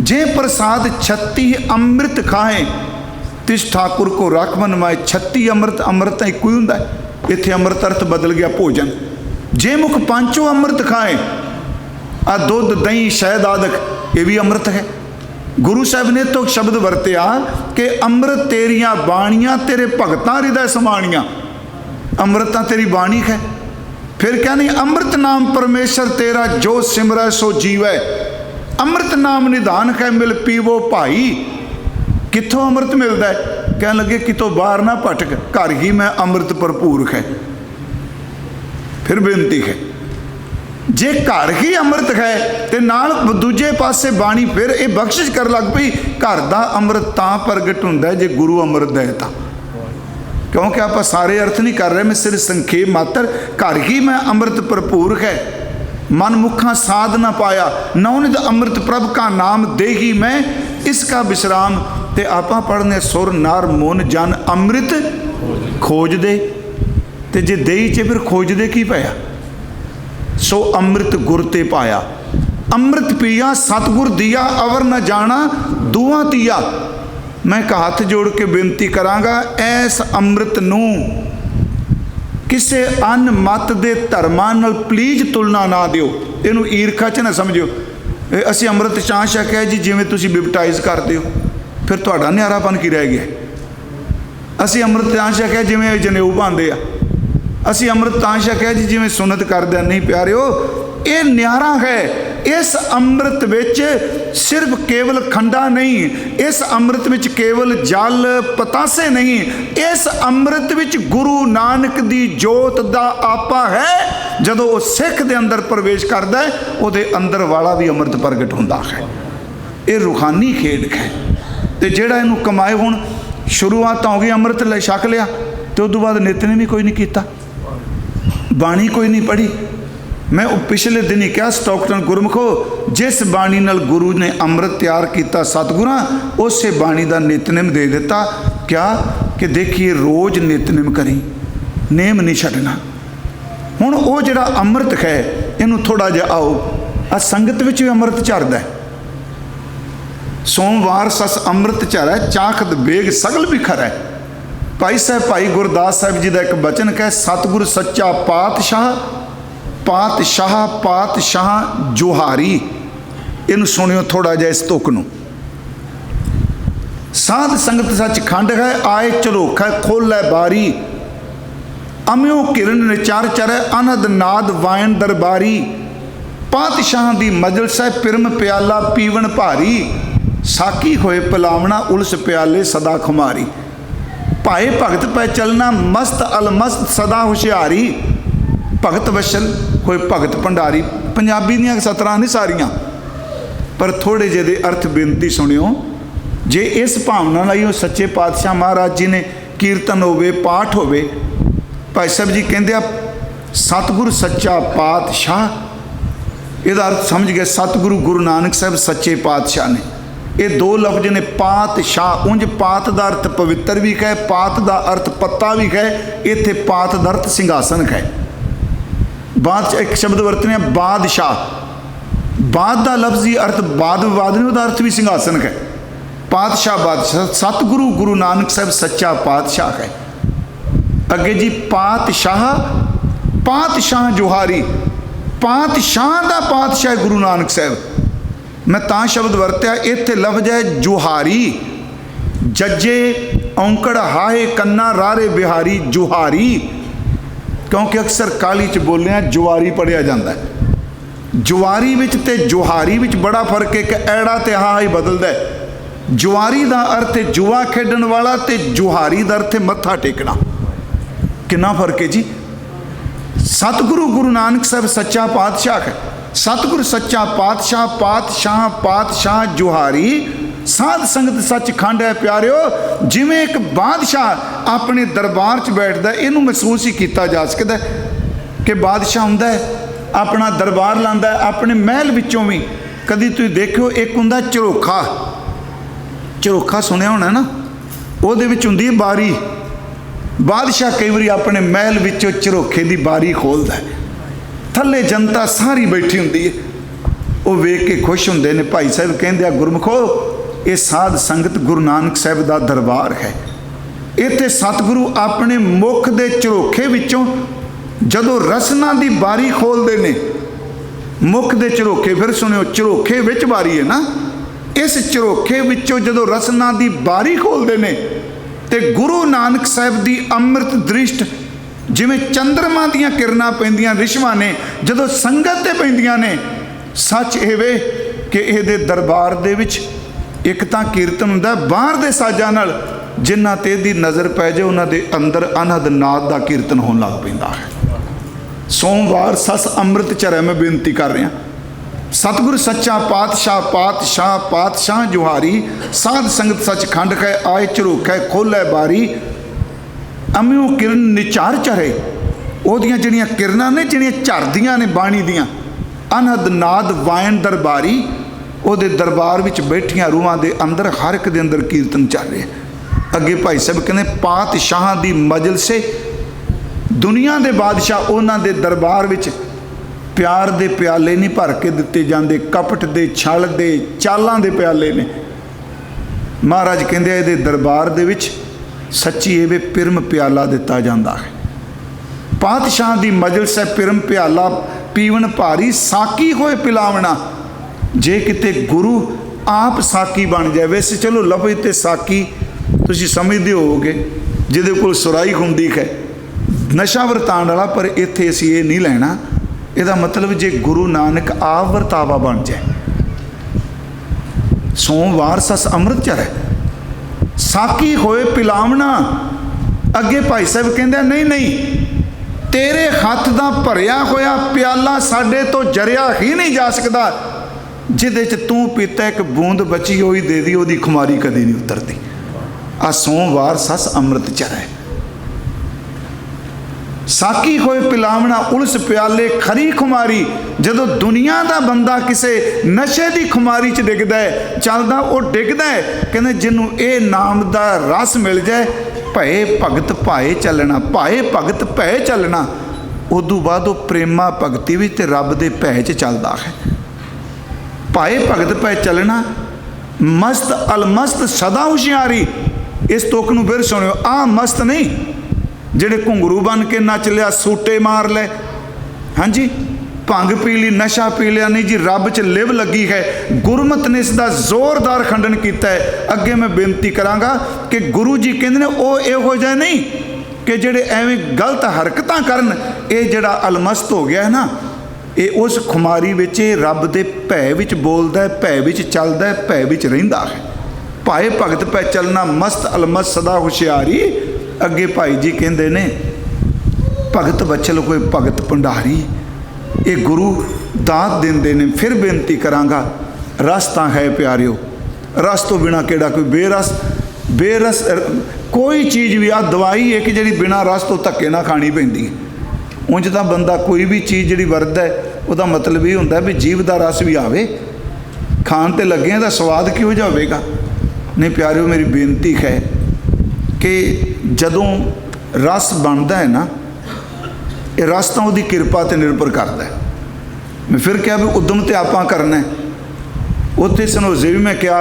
जे प्रसाद छत्ती ही अमृत खाए तिस ठाकुर को रख मन माए। 36 अमृत, अमृत एक ही हुंदा है, इत्थे अमृत अर्थ बदल गया भोजन। जे मुख पांचों अमृत खाए, आ दुध दही शहद आदक, ये भी अमृत है। गुरु साहब ने तो शब्द वरत्या कि अमृत तेरिया बाणियां तेरे भगतां हृदय समाणियां। अमृता तेरी बाणी है। फिर क्या नहीं, अमृत नाम परमेश्वर तेरा जो सिमरै सो जीवै। अमृत नाम निधान है मिल पीवो भाई। कितों अमृत मिलता है? कहने लगे कितों बाहर ना भटक, घर ही में अमृत भरपूर है। फिर बेनती है, जे घर ही अमृत है तो नाल दूजे पासे बाणी फिर ये बख्शिश कर लग पई। घर का अमृत तां प्रगट हुंदा है जे गुरु अमृत दे तां। क्योंकि आप सारे अर्थ नहीं कर रहे, मैं सिर्फ संखेप मात्र। घर ही में अमृत भरपूर है, मन मुखा साध न पाया, नौनिध अमृत प्रभ का नाम दे ही मैं इसका विश्राम। ते आप पढ़ने सुर नार मुन जन अमृत खोज दे। ते जे देई च फिर खोजदे की पाया? सो अमृत गुर ते पाया। अमृत पिया सतगुर दिया, अवर न जाना दुआ तिया। मैं हाथ जोड़ के बेनती करांगा, ऐस अमृत नूं किसे अन मत दे धर्मां नाल प्लीज तुलना ना दिओ। इहनूं ईरखा च ना समझिओ। असीं अमृत चाह छकिया जी जिवें तुसीं बिपटाइज करदे हो, फिर तुहाडा नियारापन की रह गया? असीं अमृत चाह छकिया जिवें जनेऊ पाਉਂਦੇ ਆ। असी अमृत तां छकिया जी जिवें सुनत करदे। नहीं प्यारिओ, ये न्यारा है। इस अमृत विच सिर्फ केवल खंडा नहीं, इस अमृत विच केवल जल पतासे नहीं, इस अमृत विच गुरु नानक दी जोत दा आपा है। जदों वो सिख दे अंदर प्रवेश करदा है, उहदे अंदर वाला भी अमृत प्रगट हुंदा है। ये रूहानी खेड है। ते जिहड़ा इहनूं कमाए, हुण शुरुआत हो गई, अमृत ले छक लिया तो उस बाद नितनेम भी कोई नहीं किया, बाणी कोई नहीं पढ़ी। मैं पिछले दिन ही कहा, स्टॉकटन गुरमुखो, जिस बाणी नाल गुरु ने अमृत तैयार किया सतगुरां, उस बाणी का नितनेम दे दिता। क्या कि देखिए रोज़ नितनेम करी, नेम नहीं छड्डना। हुण वो जिहड़ा अमृत है, इनू थोड़ा जिहा आओ आ संगत विच भी अमृत झरदा है। सोमवार सस अमृत झरै चाखत बेग सगल बिखरै। भाई साहब भाई गुरदास साहब जी का एक बचन है, सतगुर सच्चा पातशाह पातशाह पातशाह जुहारी। इनू सुनियो थोड़ा जिहा इस तुक नूं। ਸਾਧ ਸੰਗਤ ਸੱਚਖੰਡ ਹੈ, ਆਏ ਝਰੋਖਾ ਖੋਲੈ ਬਾਰੀ। ਅਮਿਓ ਕਿਰਨ ਨਿਚਾਰ ਚਰੈ, ਅਨਹਦ ਨਾਦ ਵਾਇਨ ਦਰਬਾਰੀ। ਪਾਤਸ਼ਾਹਾਂ ਦੀ ਮਜਲਿਸ ਹੈ, ਪਿਰਮ ਪਿਆਲਾ ਪੀਵਨ ਭਾਰੀ। ਸਾਕੀ ਹੋਏ ਪਿਲਾਵਣਾ, ਉਲਸ ਪਿਆਲੇ ਸਦਾ ਖੁਮਾਰੀ। ਭਾਏ ਭਗਤ ਪੈ ਚਲਣਾ, ਮਸਤ ਅਲਮਸਤ ਸਦਾ ਹੁਸ਼ਿਆਰੀ। ਭਗਤ ਵਸ਼ਲ ਹੋਏ ਭਗਤ ਭੰਡਾਰੀ। ਪੰਜਾਬੀ ਦੀਆਂ ਸਤਰਾਂ ਨਹੀਂ ਸਾਰੀਆਂ, ਪਰ ਥੋੜ੍ਹੇ ਜਿਹੇ ਦੇ ਅਰਥ ਬੇਨਤੀ ਸੁਣਿਓ। ਜੇ ਇਸ ਭਾਵਨਾ ਨਾਲ ਹੀ ਉਹ ਸੱਚੇ ਪਾਤਸ਼ਾਹ ਮਹਾਰਾਜ ਜੀ ਨੇ ਕੀਰਤਨ ਹੋਵੇ, ਪਾਠ ਹੋਵੇ। ਭਾਈ ਸਾਹਿਬ ਜੀ ਕਹਿੰਦੇ ਆ ਸਤਿਗੁਰ ਸੱਚਾ ਪਾਤਸ਼ਾਹ, ਇਹਦਾ ਅਰਥ ਸਮਝ ਗਏ। ਸਤਿਗੁਰੂ ਗੁਰੂ ਨਾਨਕ ਸਾਹਿਬ ਸੱਚੇ ਪਾਤਸ਼ਾਹ ਨੇ। ਇਹ ਦੋ ਲਫ਼ਜ਼ ਨੇ ਪਾਤਸ਼ਾਹ। ਉਂਝ ਪਾਤ ਦਾ ਅਰਥ ਪਵਿੱਤਰ ਵੀ ਹੈ, ਪਾਤ ਦਾ ਅਰਥ ਪੱਤਾ ਵੀ ਹੈ। ਇੱਥੇ ਪਾਤ ਦਾ ਅਰਥ ਸਿੰਘਾਸਨ ਹੈ। ਬਾਦ 'ਚ ਇੱਕ ਸ਼ਬਦ ਵਰਤਨੇ ਬਾਦਸ਼ਾਹ। ਬਾਦ ਦਾ ਲਫ਼ਜ਼ੀ ਅਰਥ ਬਾਦ ਵਿਵਾਦ ਨੇ, ਉਹਦਾ ਅਰਥ ਵੀ ਸਿੰਘਾਸਨ ਹੈ। ਪਾਤਸ਼ਾਹ ਬਾਦਸ਼ਾਹ, ਸਤਿਗੁਰੂ ਗੁਰੂ ਨਾਨਕ ਸਾਹਿਬ ਸੱਚਾ ਪਾਤਸ਼ਾਹ ਹੈ। ਅੱਗੇ ਜੀ ਪਾਤਸ਼ਾਹ, ਪਾਤਸ਼ਾਹ ਜੁਹਾਰੀ। ਪਾਤਸ਼ਾਹ ਦਾ ਪਾਤਸ਼ਾਹ ਗੁਰੂ ਨਾਨਕ ਸਾਹਿਬ। ਮੈਂ ਤਾਂ ਸ਼ਬਦ ਵਰਤਿਆ, ਇੱਥੇ ਲਫ਼ਜ਼ ਹੈ ਜੁਹਾਰੀ। ਜੱਜੇ ਔਂਕੜ ਹਾਏ ਕੰਨਾ ਰਾਰੇ ਬਿਹਾਰੀ। ਜੁਹਾਰੀ ਕਿਉਂਕਿ ਅਕਸਰ ਕਾਲੀ 'ਚ ਬੋਲਿਆ ਜੁਆਰੀ ਪੜ੍ਹਿਆ ਜਾਂਦਾ। ਜੁਆਰੀ ਵਿੱਚ ਤੇ ਜੁਹਾਰੀ ਵਿੱਚ ਬੜਾ ਫਰਕ ਹੈ ਕਿ ਐੜਾ ਤੇ ਹਾ ਹੀ ਬਦਲਦਾ। ਜੁਆਰੀ ਦਾ ਅਰਥ ਹੈ ਜੂਆ ਖੇਡਣ ਵਾਲਾ, ਤੇ ਜੁਹਾਰੀ ਦਾ ਅਰਥ ਹੈ ਮੱਥਾ ਟੇਕਣਾ। ਕਿੰਨਾ ਫਰਕ ਹੈ ਜੀ। ਸਤਿਗੁਰੂ ਗੁਰੂ ਨਾਨਕ ਸਾਹਿਬ ਸੱਚਾ ਪਾਤਸ਼ਾਹ ਹੈ। ਸਤਿਗੁਰ ਸੱਚਾ ਪਾਤਸ਼ਾਹ, ਪਾਤਸ਼ਾਹ ਪਾਤਸ਼ਾਹ ਜੁਹਾਰੀ। ਸਾਧ ਸੰਗਤ ਸੱਚਖੰਡ ਹੈ ਪਿਆਰਿਓ। ਜਿਵੇਂ ਇੱਕ ਬਾਦਸ਼ਾਹ ਆਪਣੇ ਦਰਬਾਰ 'ਚ ਬੈਠਦਾ, ਇਹਨੂੰ ਮਹਿਸੂਸ ਹੀ ਕੀਤਾ ਜਾ ਸਕਦਾ ਕਿ ਬਾਦਸ਼ਾਹ ਹੁੰਦਾ ਹੈ, ਆਪਣਾ ਦਰਬਾਰ ਲਾਉਂਦਾ ਹੈ। ਆਪਣੇ ਮਹਿਲ ਵਿੱਚੋਂ ਵੀ ਕਦੀ ਤੁਸੀਂ ਦੇਖਿਓ, ਇੱਕ ਹੁੰਦਾ ਝਰੋਖਾ। ਝਰੋਖਾ ਸੁਣਿਆ ਹੋਣਾ ਨਾ, ਉਹਦੇ ਵਿੱਚ ਹੁੰਦੀ ਹੈ ਬਾਰੀ। ਬਾਦਸ਼ਾਹ ਕਈ ਵਾਰੀ ਆਪਣੇ ਮਹਿਲ ਵਿੱਚੋਂ ਝਰੋਖੇ ਦੀ ਬਾਰੀ ਖੋਲ੍ਹਦਾ ਹੈ। ਥੱਲੇ ਜਨਤਾ ਸਾਰੀ ਬੈਠੀ ਹੁੰਦੀ ਹੈ, ਉਹ ਵੇਖ ਕੇ ਖੁਸ਼ ਹੁੰਦੇ ਨੇ। ਭਾਈ ਸਾਹਿਬ ਕਹਿੰਦੇ ਆ ਗੁਰਮੁਖੋ, ਇਹ ਸਾਧ ਸੰਗਤ ਗੁਰੂ ਨਾਨਕ ਸਾਹਿਬ ਦਾ ਦਰਬਾਰ ਹੈ। ਇੱਥੇ ਸਤਿਗੁਰੂ ਆਪਣੇ ਮੁਖ ਦੇ ਝਰੋਖੇ ਵਿੱਚੋਂ ਜਦੋਂ ਰਸਨਾ ਦੀ ਬਾਰੀ ਖੋਲ੍ਹਦੇ ਨੇ, ਮੁਖ ਦੇ ਝਰੋਖੇ, ਫਿਰ ਸੁਣਿਓ ਝਰੋਖੇ ਵਿੱਚ ਬਾਰੀ ਹੈ ਨਾ, ਇਸ ਝਰੋਖੇ ਵਿੱਚੋਂ ਜਦੋਂ ਰਸਨਾ ਦੀ ਬਾਰੀ ਖੋਲ੍ਹਦੇ ਨੇ ਤੇ ਗੁਰੂ ਨਾਨਕ ਸਾਹਿਬ ਦੀ ਅੰਮ੍ਰਿਤ ਦ੍ਰਿਸ਼ਟ, ਜਿਵੇਂ ਚੰਦਰਮਾ ਦੀਆਂ ਕਿਰਨਾਂ ਪੈਂਦੀਆਂ ਰਿਸ਼ਵਾਂ ਨੇ, ਜਦੋਂ ਸੰਗਤ ਤੇ ਪੈਂਦੀਆਂ ਨੇ, ਸੱਚ ਇਹ ਵੇ ਕਿ ਇਹਦੇ ਦਰਬਾਰ ਦੇ ਵਿੱਚ ਇੱਕ ਤਾਂ ਕੀਰਤਨ ਹੁੰਦਾ ਬਾਹਰ ਦੇ ਸਾਜ਼ਾਂ ਨਾਲ, ਜਿਨ੍ਹਾਂ ਤੇ ਇਹਦੀ ਨਜ਼ਰ ਪੈ ਜਾਏ ਉਹਨਾਂ ਦੇ ਅੰਦਰ ਅਨਹਦ ਨਾਦ ਦਾ ਕੀਰਤਨ ਹੋਣ ਲੱਗ ਪੈਂਦਾ ਹੈ। ਸੋਮਵਾਰ ਸਸ ਅੰਮ੍ਰਿਤ ਚਰੈ ਮੈਂ ਬੇਨਤੀ ਕਰ ਰਿਹਾ। ਸਤਿਗੁਰ ਸੱਚਾ ਪਾਤਸ਼ਾਹ, ਪਾਤਸ਼ਾਹ ਪਾਤਸ਼ਾਹ ਜੁਹਾਰੀ। ਸਾਧ ਸੰਗਤ ਸੱਚਖੰਡ ਹੈ, ਆਏ ਝਰੋਖਾ ਖੋਲ੍ਹੈ ਬਾਰੀ। ਅਮਿਓ ਕਿਰਨ ਨਿਚਾਰ ਚਰੇ। ਉਹਦੀਆਂ ਜਿਹੜੀਆਂ ਕਿਰਨਾਂ ਨੇ, ਜਿਹੜੀਆਂ ਝਰਦੀਆਂ ਨੇ ਬਾਣੀ ਦੀਆਂ। ਅਨਹਦ ਨਾਦ ਵਾਇਨ ਦਰਬਾਰੀ। ਉਹਦੇ ਦਰਬਾਰ ਵਿੱਚ ਬੈਠੀਆਂ ਰੂਹਾਂ ਦੇ ਅੰਦਰ ਹਰ ਇੱਕ ਦੇ ਅੰਦਰ ਕੀਰਤਨ ਚੱਲ ਰਿਹਾ। ਅੱਗੇ ਭਾਈ ਸਾਹਿਬ ਕਹਿੰਦੇ ਪਾਤਸ਼ਾਹਾਂ ਦੀ ਮਜਲਿਸੇ। ਦੁਨੀਆ ਦੇ ਬਾਦਸ਼ਾਹ, ਉਹਨਾਂ ਦੇ ਦਰਬਾਰ ਵਿੱਚ ਪਿਆਰ ਦੇ ਪਿਆਲੇ ਨਹੀਂ ਭਰ ਕੇ ਦਿੱਤੇ ਜਾਂਦੇ, ਕਪਟ ਦੇ, ਛਲ ਦੇ, ਚਾਲਾਂ ਦੇ ਪਿਆਲੇ ਨੇ। ਮਹਾਰਾਜ ਕਹਿੰਦੇ ਇਹਦੇ ਦਰਬਾਰ ਦੇ ਵਿੱਚ ਸੱਚੀ ਇਹ ਵੇ ਪਿਰਮ ਪਿਆਲਾ ਦਿੱਤਾ ਜਾਂਦਾ ਹੈ। ਪਾਤਸ਼ਾਹ ਦੀ ਮਜਲਿਸ ਹੈ, ਪਿਰਮ ਪਿਆਲਾ ਪੀਵਨ ਭਾਰੀ। ਸਾਕੀ ਹੋਏ ਪਿਲਾਵਣਾ। ਜੇ ਕਿਤੇ ਗੁਰੂ ਆਪ ਸਾਕੀ ਬਣ ਜਾਏ। ਵੈਸੇ ਚਲੋ ਲਫ਼ਜ਼ ਤੇ ਸਾਕੀ ਤੁਸੀਂ ਸਮਝਦੇ ਹੋਵੋਗੇ, ਜਿਹਦੇ ਕੋਲ ਸੁਰਾਈ ਹੁੰਦੀ ਹੈ, ਨਸ਼ਾ ਵਰਤਾਉਣ ਵਾਲਾ, ਪਰ ਇੱਥੇ ਅਸੀਂ ਇਹ ਨਹੀਂ ਲੈਣਾ। ਇਹਦਾ ਮਤਲਬ ਜੇ ਗੁਰੂ ਨਾਨਕ ਆਪ ਵਰਤਾਵਾ ਬਣ ਜਾਏ। ਸੋਮਵਾਰ ਸਸ ਅੰਮ੍ਰਿਤ ਚਰੈ, ਸਾਕੀ ਹੋਏ ਪਿਲਾਵਣਾ। ਅੱਗੇ ਭਾਈ ਸਾਹਿਬ ਕਹਿੰਦੇ ਨਹੀਂ ਨਹੀਂ, ਤੇਰੇ ਹੱਥ ਦਾ ਭਰਿਆ ਹੋਇਆ ਪਿਆਲਾ ਸਾਡੇ ਤੋਂ ਜਰਿਆ ਹੀ ਨਹੀਂ ਜਾ ਸਕਦਾ। ਜਿਹਦੇ 'ਚ ਤੂੰ ਪੀਤਾ ਇੱਕ ਬੂੰਦ ਬਚੀ ਹੋਈ ਦੇ ਦੀ, ਉਹਦੀ ਖੁਮਾਰੀ ਕਦੇ ਨਹੀਂ ਉਤਰਦੀ। ਆ ਸੋਮਵਾਰ ਸਸ ਅੰਮ੍ਰਿਤ ਚਰੈ। ਸਾਕੀ ਹੋਏ ਪਿਲਾਵਣਾ, ਉਲਸ ਪਿਆਲੇ ਖਰੀ ਖੁਮਾਰੀ। ਜਦੋਂ ਦੁਨੀਆ ਦਾ ਬੰਦਾ ਕਿਸੇ ਨਸ਼ੇ ਦੀ ਖੁਮਾਰੀ 'ਚ ਡਿੱਗਦਾ ਹੈ, ਚੱਲਦਾ, ਉਹ ਡਿੱਗਦਾ ਹੈ। ਕਹਿੰਦੇ ਜਿਹਨੂੰ ਇਹ ਨਾਮ ਦਾ ਰਸ ਮਿਲ ਜਾਏ, ਭਏ ਭਗਤ ਭਾਏ ਚੱਲਣਾ, ਭਾਏ ਭਗਤ ਭੈ ਚੱਲਣਾ। ਉਦੋਂ ਬਾਅਦ ਉਹ ਪ੍ਰੇਮਾ ਭਗਤੀ ਵਿੱਚ ਤੇ ਰੱਬ ਦੇ ਭੈ 'ਚ ਚੱਲਦਾ ਹੈ। ਭਾਏ ਭਗਤ ਭੈ ਚੱਲਣਾ, ਮਸਤ ਅਲਮਸਤ ਸਦਾ ਹੁਸ਼ਿਆਰੀ। ਇਸ ਤੁਕ ਨੂੰ ਫਿਰ ਸੁਣਿਓ। ਆਹ ਮਸਤ ਨਹੀਂ ਜਿਹੜੇ ਘੁੰਗਰੂ ਬਣ ਕੇ ਨੱਚ ਲਿਆ, ਸੂਟੇ ਮਾਰ ਲੈ, ਹਾਂਜੀ, ਭੰਗ ਪੀ ਲਈ, ਨਸ਼ਾ ਪੀ ਲਿਆ, नहीं जी रब च लिव लगी है। गुरमत ने इसका जोरदार खंडन किया है। अगे मैं बेनती करांगा कि गुरु जी कहते हैं वो इहो जिहा नहीं कि ਜਿਹੜੇ ਐਵੇਂ गलत हरकतां करन। ये जिहड़ा अलमस्त हो गया है ना, ये उस खुमारी विच रब दे भै विच बोलदा है, भै विच चलदा है, भै विच रहिंदा है। भाए भगत पै चलना मस्त अलमस्त सदा हुशियारी। अगे भाई जी कहंदे ने भगत बचल कोई भगत भंडारी। ये गुरु दात देंदे ने। फिर बेनती करांगा, रस तां है प्यारिओ, रस तो बिना केड़ा कोई बेरस कोई चीज़ भी। आ दवाई एक जिहड़ी बिना रस तो धक्के ना खानी पैंदी है। उंज तां बंदा कोई भी चीज़ जिहड़ी वरतदा है उहदा मतलब ये हुंदा भी जीव दा रस भी आवे, खाण ते लगे दा स्वाद किहो जिहा होवेगा। नहीं प्यारिओ, मेरी बेनती है कि जदों रस बनदा है ना, ये रस तो उसकी किरपा ते निर्भर करता है। मैं फिर क्या भी उद्यम तो आप करना है। उत्थे सनोजे भी मैं क्या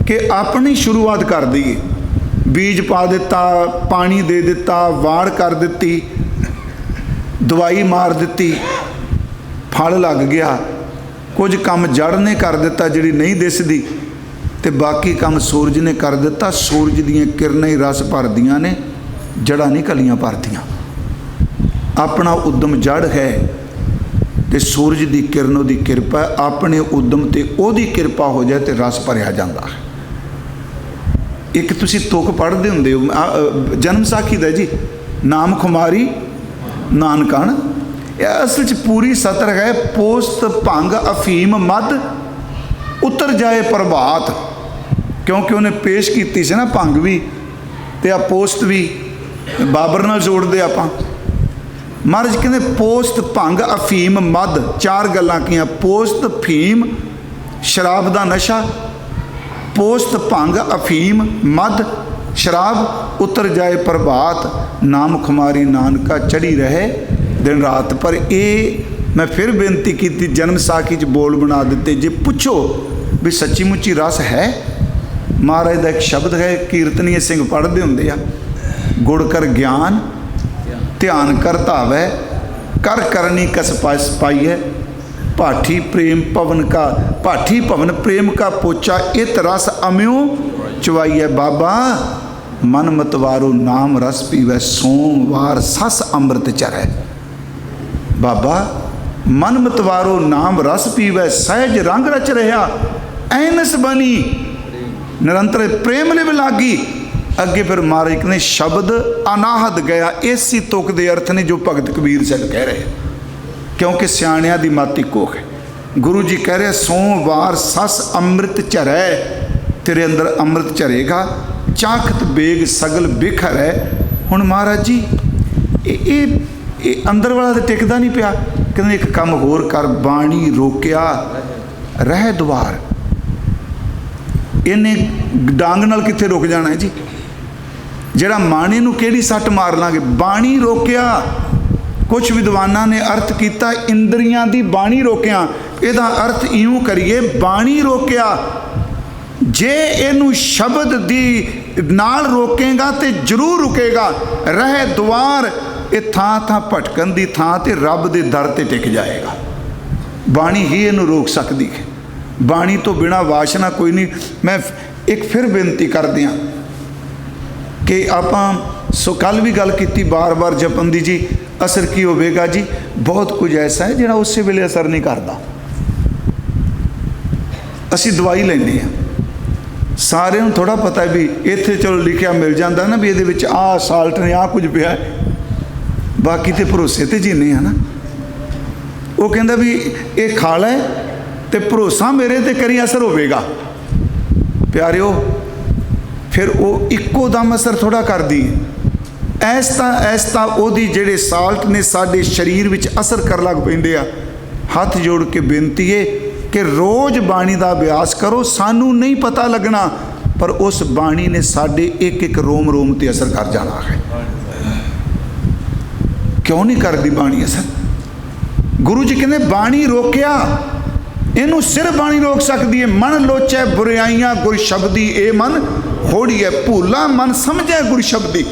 कि अपनी शुरुआत कर दी, बीज पा दिता, पानी दे दिता, वाड़ कर दी, दवाई मार दी, फल लग गया। कुछ काम जड़ ने कर दिता जिहड़ी नहीं दिसदी, ते बाकी काम सूरज ने कर दिता। सूरज दीयां किरनां ही रस भरदियां ने, जड़ां नहीं कलियां भरदियां। अपना उद्यम जड़ है तो सूरज की किरण की किरपा है। अपने उद्यम ते ओदी किरपा हो जाए तो रस भरिया जाता है। एक तुसी तुक पढ़ते होंदे हो जन्म साखी दा जी, नाम खुमारी नानकण। असल च पूरी सतर है, पोस्त भंग अफीम मद उतर जाए प्रभात। क्योंकि उन्हें पेश की सी ना भंग भी ते आ पोस्त भी, बाबर नाल जोड़ते आपां। महाराज कहते पोस्त भंग अफीम मद, चार गल्लां कीआं। पोस्त फीम शराब का नशा, पोस्त भंग अफीम मद शराब, उतर जाए प्रभात। नाम खुमारी नानका चढ़ी रहे दिन रात। पर ये मैं फिर बेनती की, जन्म साखी च बोल बना दिते। जे पुछो भी सच्ची मुच्ची रस है, महाराज का एक शब्द है, कीर्तनीय सिंह पढ़ते होंगे आ, गुड़ कर ज्ञान ध्यान कर धावै, कर करनी कस पाई है, पाठी प्रेम पवन का, पाठी पवन प्रेम का पोचा, इत रस अम्यो चवाई है। बाबा मन मतवारो नाम रस पीवै, सोमवार सस अमृत चरै। बाबा मन मतवारो नाम रस पीवै, सहज रंग रच रहा, ऐनस बनी निरंतर प्रेम लिव लागी। अगे फिर महाराज कहते शब्द अनाहद गया। इसी तुक दे अर्थ ने जो भगत कबीर सिंह कह रहे, क्योंकि सियाणिया दी मत इको है। गुरु जी कह रहे सोमवार सस अमृत झरै, तेरे अंदर अमृत झरेगा, चाखत बेग सगल बिखर है। हुण महाराज जी ये अंदर वाला तो टिकदा नहीं पिया। कहते एक काम होर कर, बाणी रोकिया रह द्वार। इन्हें डांग नाल कित्थे रुक जाना है जी, ਜਿਹੜਾ ਮਾਣੇ ਨੂੰ ਕਿਹੜੀ ਸੱਟ ਮਾਰ ਲਾਂਗੇ। ਬਾਣੀ ਰੋਕਿਆ, ਕੁਛ ਵਿਦਵਾਨਾਂ ਨੇ ਅਰਥ ਕੀਤਾ ਇੰਦਰੀਆਂ ਦੀ ਬਾਣੀ ਰੋਕਿਆ। ਇਹਦਾ ਅਰਥ ਇਉਂ ਕਰੀਏ, ਬਾਣੀ ਰੋਕਿਆ ਜੇ ਇਹਨੂੰ ਸ਼ਬਦ ਦੀ ਨਾਲ ਰੋਕੇਗਾ ਤੇ ਜ਼ਰੂਰ ਰੁਕੇਗਾ। ਰਹਿ ਦੁਆਰ, ਇਹ ਥਾਂ ਥਾਂ ਭਟਕਣ ਦੀ ਥਾਂ ਤੇ ਰੱਬ ਦੇ ਦਰ ਤੇ ਟਿਕ ਜਾਏਗਾ। ਬਾਣੀ ਹੀ ਇਹਨੂੰ ਰੋਕ ਸਕਦੀ ਹੈ। ਬਾਣੀ ਤੋਂ ਬਿਨਾਂ ਵਾਸ਼ਨਾ ਕੋਈ ਨਹੀਂ। ਮੈਂ ਇੱਕ ਫਿਰ ਬੇਨਤੀ ਕਰ ਦਿਆਂ कि आपां सो कल भी गल की बार बार जपन दी जी, असर की होवेगा जी। बहुत कुछ ऐसा है जिहड़ा उस वेले असर नहीं करता। असी दवाई लैंदे आ, सारे नूं थोड़ा पता है भी इत्थे चलो लिखिया मिल जाता ना भी ये आ साल्ट ने आ कुछ पिया है, बाकी तो भरोसे ते जीने है ना। वो कहता भी ये खा लै तो भरोसा मेरे ते करी असर होवेगा। प्यारिओ फिर वो इक्को दम असर थोड़ा कर दी। ऐसता ओदी जेड़े साल्ट ने साडे शरीर विच असर कर लग पैंदे आ। हथ जोड़ के बेनती है कि रोज़ बाणी का अभ्यास करो। सानू नहीं पता लगना, पर उस बाणी ने साडे एक एक रोम रोम ते असर कर जाना है। क्यों नहीं करती बाणी असर? गुरु जी कहते बाणी रोकिया, इनू सिर बाणी रोक सकती है। मन लोचै बुराइयां गुर शब्दी, ए मन होड़ी है भूला मन समझे गुर शब्दी।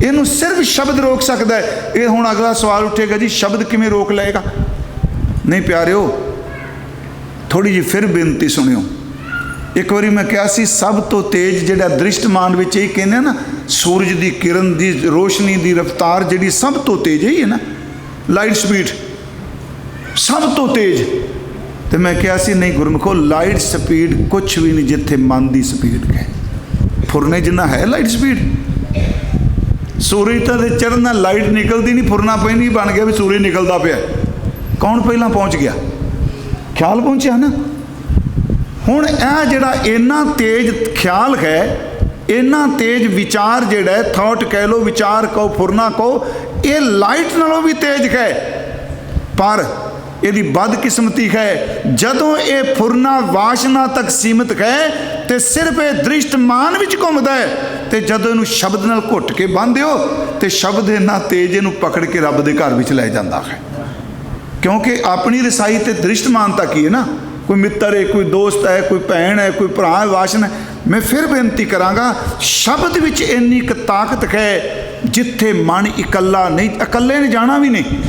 इनू सिर्फ शब्द रोक सकता है। ये हुण अगला सवाल उठेगा जी शब्द किवें रोक लेगा? नहीं प्यारिओ, थोड़ी जी फिर बेनती सुनियो। एक बारी मैं कहा सी सब तो तेज जिहड़ा दृष्टमान विच यही कहने ना, सूरज की किरण की रोशनी की रफ्तार जिहड़ी सब तो तेज ही है ना, लाइट स्पीड सब तो तेज। तो मैं कहा सी नहीं गुरमुखो, लाइट स्पीड कुछ भी नहीं जिथे मन की स्पीड है। फुरने जिन्ना है लाइट स्पीड, सूरज तो चढ़ना लाइट निकलती नहीं, फुरना पहली बन गया भी सूरज निकलता पाया। कौन पहला पहुँच गया? ख्याल पहुँचा ना। हुण यह जिहड़ा इन्ना तेज ख्याल है, इन्ना तेज विचार जिहड़ा है, थॉट कह लो, विचार कहो, फुरना कहो, ये लाइट नालों भी तेज है। पर यदि बदकिस्मती है, जदों ये फुरना वासना तक सीमित है तो सिर्फ ये दृष्टमान विच घुमदा है। तो जदों इनू शब्द नाल घुट के बंद हो तो शब्द इन्ना तेज इनू पकड़ के रब दे घर विच लै जांदा है। क्योंकि अपनी रसाई तो दृष्टमान तक ही है ना, कोई मित्र है, कोई दोस्त है, कोई भैन है, कोई भरा है, वासन है। मैं फिर बेनती करांगा, शब्द विच इन्नी क ताकत है जिथे मन इकल्ला नहीं, इकल्ले ने जाना भी नहीं,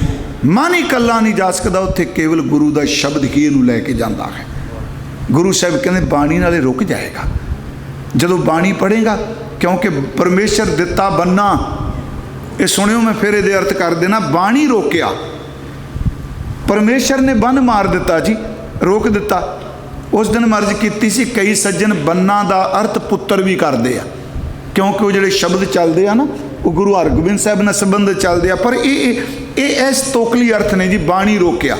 मन इकल्ला नहीं जा सकता, उत्थे केवल गुरु का शब्द ही इनू लैके जाता है। गुरु साहब कहते बाणी नाले रुक जाएगा जदों बाणी पढ़ेगा, क्योंकि परमेश्वर दिता बन्ना। ये सुनियो, मैं फिर ये अर्थ कर देना, बाणी रोकिया, परमेश्वर ने बन मार दिता जी, रोक दिता। उस दिन मर्ज की सी, कई सज्जन बन्ना का अर्थ पुत्र भी करते हैं, क्योंकि वो जो शब्द चलते हैं ना, वो गुरु हरगोबिंद साहब ने संबंध चलते हैं। पर ये इस तोकली अर्थ ने जी, बाणी रोकिया,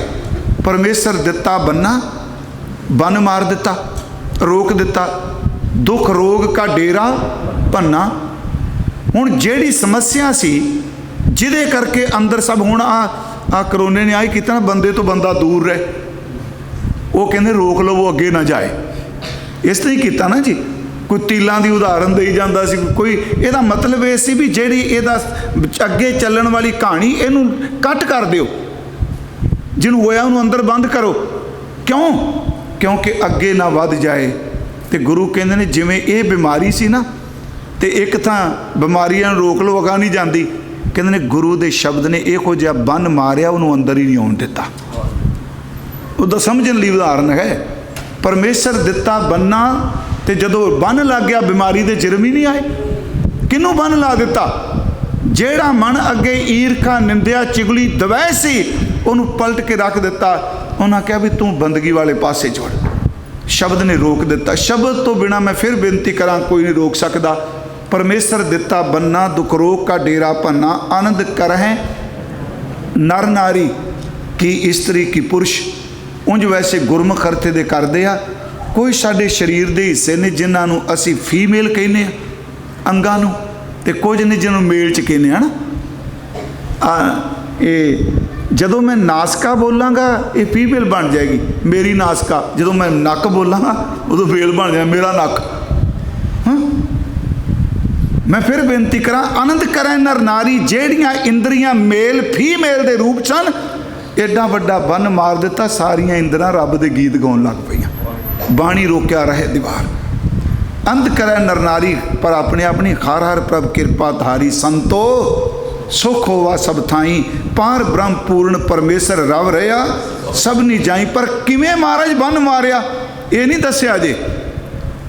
परमेश्वर दिता बन्ना, बन मार दिता, रोक दिता, दुख रोग का डेरा भन्ना। हुण जिहड़ी समस्या सी जिहदे करके अंदर सब हुण आ करोने ने आई कितना, बंदे तो बंदा दूर रहे, वो कहते रोक लो वो अगे ना जाए। इस तरह ही किया ना जी, कोई तीलों की उदाहरण दई जाता सी, कोई ਇਹਦਾ मतलब ये सी भी ਜਿਹੜੀ ਇਹਦਾ ਅੱਗੇ ਚੱਲਣ वाली कहानी ਇਹਨੂੰ कट कर दिओ, ਜਿਹਨੂੰ होया ਉਹਨੂੰ अंदर बंद करो। क्यों? क्योंकि अगे ना वध जाए। तो गुरु कहते हैं जिमें ये बीमारी सी ना, तो एक तो बीमारियां रोक लो, अगा नहीं जाती। कहते हैं गुरु के शब्द ने इहो जिहा बन मारिया, उन्होंने अंदर ही नहीं आउण दिता। उदा समझण लई उदाहरण है, परमेश्वर दिता बन्ना, तो जदों बन लग गया बीमारी के जिरम ही नहीं आए। किनू बन ला दिता? जेड़ा मन अगे ईरखा निंदिया चिगली दवै सी, उन्होंने पलट के रख दिता। उन्होंने कहा भी तू बंदगी वाले पासे जुड़, शब्द ने रोक दिता। शब्द तो बिना मैं फिर बेनती करा, कोई नहीं रोक सकता। परमेश्वर दिता बन्ना, दुख रोग का डेरा भन्ना, आनंद करहें नर नारी की स्त्री की पुरुष। उंज वैसे गुरमुख अर्थ दे करदे आ, कोई साडे शरीर दे हिस्से ने जिन्होंने असी फीमेल कहने अंगां नूं, ते कुछ ने जिन्होंने मेल च कहने हैं ना। ये जदों मैं नासका बोलांगा ये फीमेल बन जाएगी मेरी नासका, जदों मैं नक बोलांगा उदों मेल बन जाएगा मेरा नक। हाँ, मैं फिर बेनती करा, आनंद करें नर नारी जेड़ियां इंद्रियां मेल फीमेल दे रूप सन, एडा वड्डा बन मार दिता। सारियां इंद्रां रब दे गीत गाउण लग पईयां। बाणी रोकिया रहे दीवार। अंत करे नर नारी पर अपने अपनी हर हर प्रभ कृपा धारी। संतो सुख होवा सब थाई, पार ब्रह्म पूर्ण परमेश्वर रव रहा सब नहीं जाई। पर किवें महाराज बन मारिया ये नहीं दसिया जे।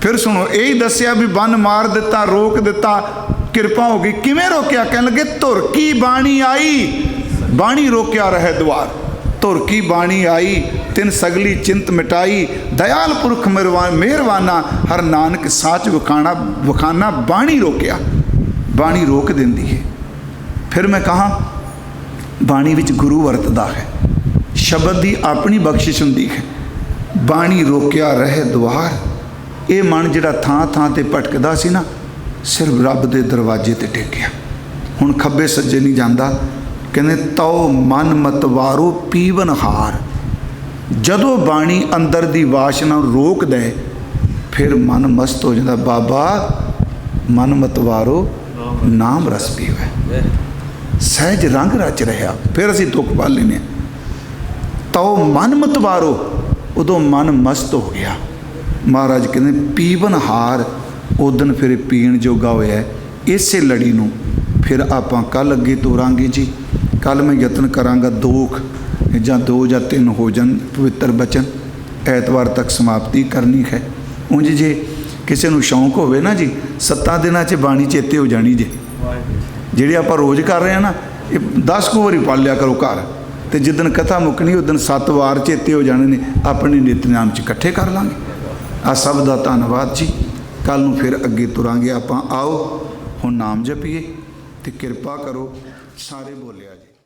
फिर सुनो, यही दसिया भी बन मार दिता, रोक दिता, कृपा हो गई। किवें रोकिया? कहने लगे धुर की बाणी आई, बाणी रोकिया रहे द्वार। धुर की बाणी आई, तिन सगली चिंत मिटाई। दयाल पुरख मेहरवाना, हर नानक साच वखाना। बाणी रोकिया, बाणी रोक देंदी है। फिर मैं कहा बाणी विच गुरु वरतदा है, शब्द की अपनी बख्शिश हुंदी है। बाणी रोकिया रहे द्वार। ये मन जिहड़ा थां थां ते भटकदा सी ना, सिर्फ रब दे दरवाजे ते टेकिया। हुण खब्बे सज्जे नहीं जांदा। कहने तो मन मतवारो पीवन हार। जदों बाणी अंदर दी वासना रोक दे, फिर मन मस्त हो जाता। बाबा मन मतवारो नाम रस पीवे, सहज रंग रच रहा। फिर असीं दुख पा लेने। तो मन मतवारो, उदों मन मस्त हो गया। महाराज कहते पीवन हार। उदन फिर पीण जोगा होया। इसे लड़ी नूं फिर आपां कल अगे तोरांगे जी। कल मैं यतन करांगा दोख ਜਾਂ 2 ਜਾਂ 3 ਹੋ ਜਾਣ ਪਵਿੱਤਰ ਬਚਨ, ਐਤਵਾਰ ਤੱਕ ਸਮਾਪਤੀ ਕਰਨੀ ਹੈ। ਉਂਝ ਜੇ ਕਿਸੇ ਨੂੰ ਸ਼ੌਂਕ ਹੋਵੇ ਨਾ ਜੀ, 7 ਦਿਨਾਂ 'ਚ ਬਾਣੀ ਚੇਤੇ ਹੋ ਜਾਣੀ ਜੇ। ਜਿਹੜੇ ਆਪਾਂ ਰੋਜ਼ ਕਰ ਰਹੇ ਹਾਂ ਨਾ, ਇਹ 10 ਕੁ ਵਾਰੀ ਪੜ੍ਹ ਲਿਆ ਕਰੋ ਘਰ, ਤੇ ਜਿੱਦਣ ਕਥਾ ਮੁੱਕਣੀ ਉਦਣ 7 ਵਾਰ ਚੇਤੇ ਹੋ ਜਾਣੇ ਨੇ। ਆਪਣੇ ਨਿਤਨੇਮ 'ਚ ਇਕੱਠੇ ਕਰ ਲਾਂਗੇ। ਆ ਸਭ ਦਾ ਧੰਨਵਾਦ ਜੀ। ਕੱਲ ਨੂੰ ਫਿਰ ਅੱਗੇ ਤੁਰਾਂਗੇ ਆਪਾਂ। ਆਓ ਹੁਣ ਨਾਮ ਜਪੀਏ ਤੇ ਕਿਰਪਾ ਕਰੋ ਸਾਰੇ ਬੋਲਿਆ ਜੀ।